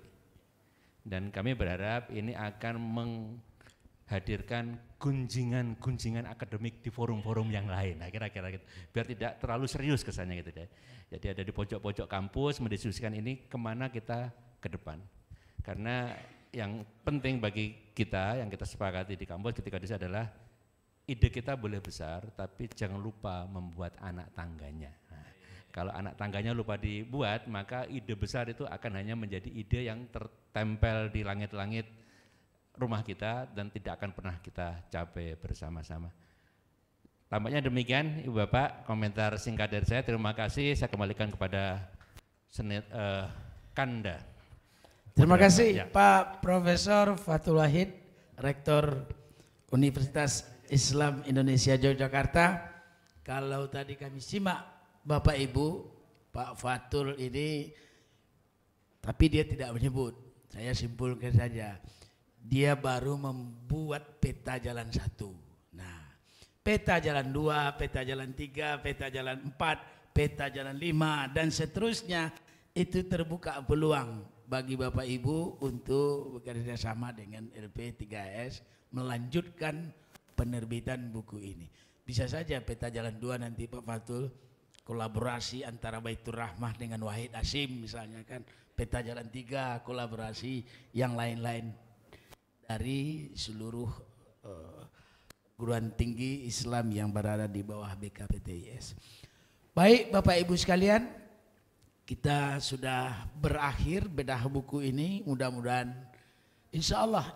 dan kami berharap ini akan menghadirkan gunjingan-gunjingan akademik di forum-forum yang lain. Nah, kira-kira gitu, biar tidak terlalu serius kesannya gitu deh. Jadi ada di pojok-pojok kampus mendiskusikan ini kemana kita ke depan, karena yang penting bagi kita yang kita sepakati di kampus ketika itu adalah ide kita boleh besar tapi jangan lupa membuat anak tangganya. Nah, Kalau anak tangganya lupa dibuat, maka ide besar itu akan hanya menjadi ide yang tertempel di langit-langit rumah kita dan tidak akan pernah kita capai bersama-sama. Tampaknya demikian Ibu Bapak, komentar singkat dari saya. Terima kasih, saya kembalikan kepada Kanda. Terima kasih Pak Profesor Fathul Wahid, Rektor Universitas Islam Indonesia Yogyakarta. Kalau tadi kami simak Bapak Ibu, Pak Fathul ini, tapi dia tidak menyebut, saya simpulkan saja, dia baru membuat peta jalan 1. Nah, peta jalan 2, peta jalan 3, peta jalan 4, peta jalan 5, dan seterusnya, itu terbuka peluang bagi Bapak Ibu untuk bekerja sama dengan LP3S melanjutkan penerbitan buku ini. Bisa saja peta jalan 2 nanti Pak Fathul kolaborasi antara Baitur Rahmah dengan Wahid Hasyim misalnya kan, peta jalan 3 kolaborasi yang lain-lain dari seluruh perguruan tinggi Islam yang berada di bawah BKPTIS. Baik Bapak Ibu sekalian, kita sudah berakhir bedah buku ini, mudah-mudahan insya Allah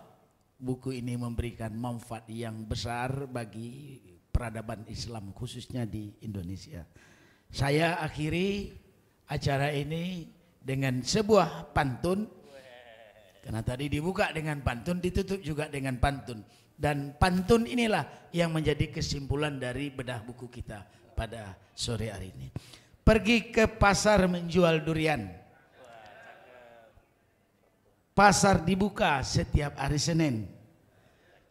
buku ini memberikan manfaat yang besar bagi peradaban Islam khususnya di Indonesia. Saya akhiri acara ini dengan sebuah pantun, karena tadi dibuka dengan pantun, ditutup juga dengan pantun. Dan pantun inilah yang menjadi kesimpulan dari bedah buku kita pada sore hari ini. Pergi ke pasar menjual durian. Pasar dibuka setiap hari Senin.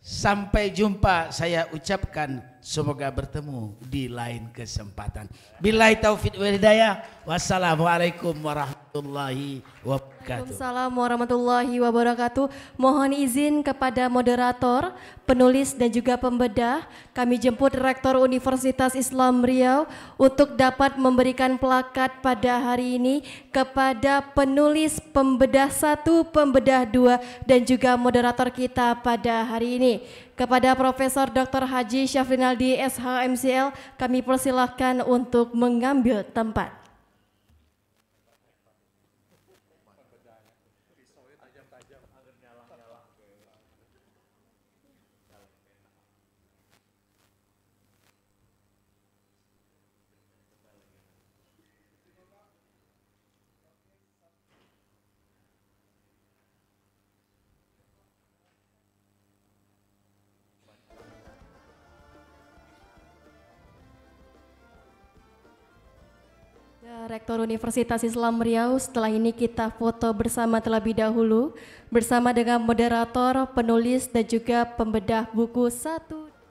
Sampai jumpa saya ucapkan, semoga bertemu di lain kesempatan. Billahi taufiq wal hidayah. Wassalamualaikum warahmatullahi wabarakatuh. Waalaikumsalam warahmatullahi wabarakatuh. Mohon izin kepada moderator, penulis dan juga pembedah, kami jemput Rektor Universitas Islam Riau untuk dapat memberikan plakat pada hari ini kepada penulis pembedah 1, pembedah 2 dan juga moderator kita pada hari ini. Kepada Profesor Dr. Haji Syafrinaldi SHMCL, kami persilahkan untuk mengambil tempat. Rektor Universitas Islam Riau, setelah ini kita foto bersama terlebih dahulu bersama dengan moderator, penulis dan juga pembedah buku 1.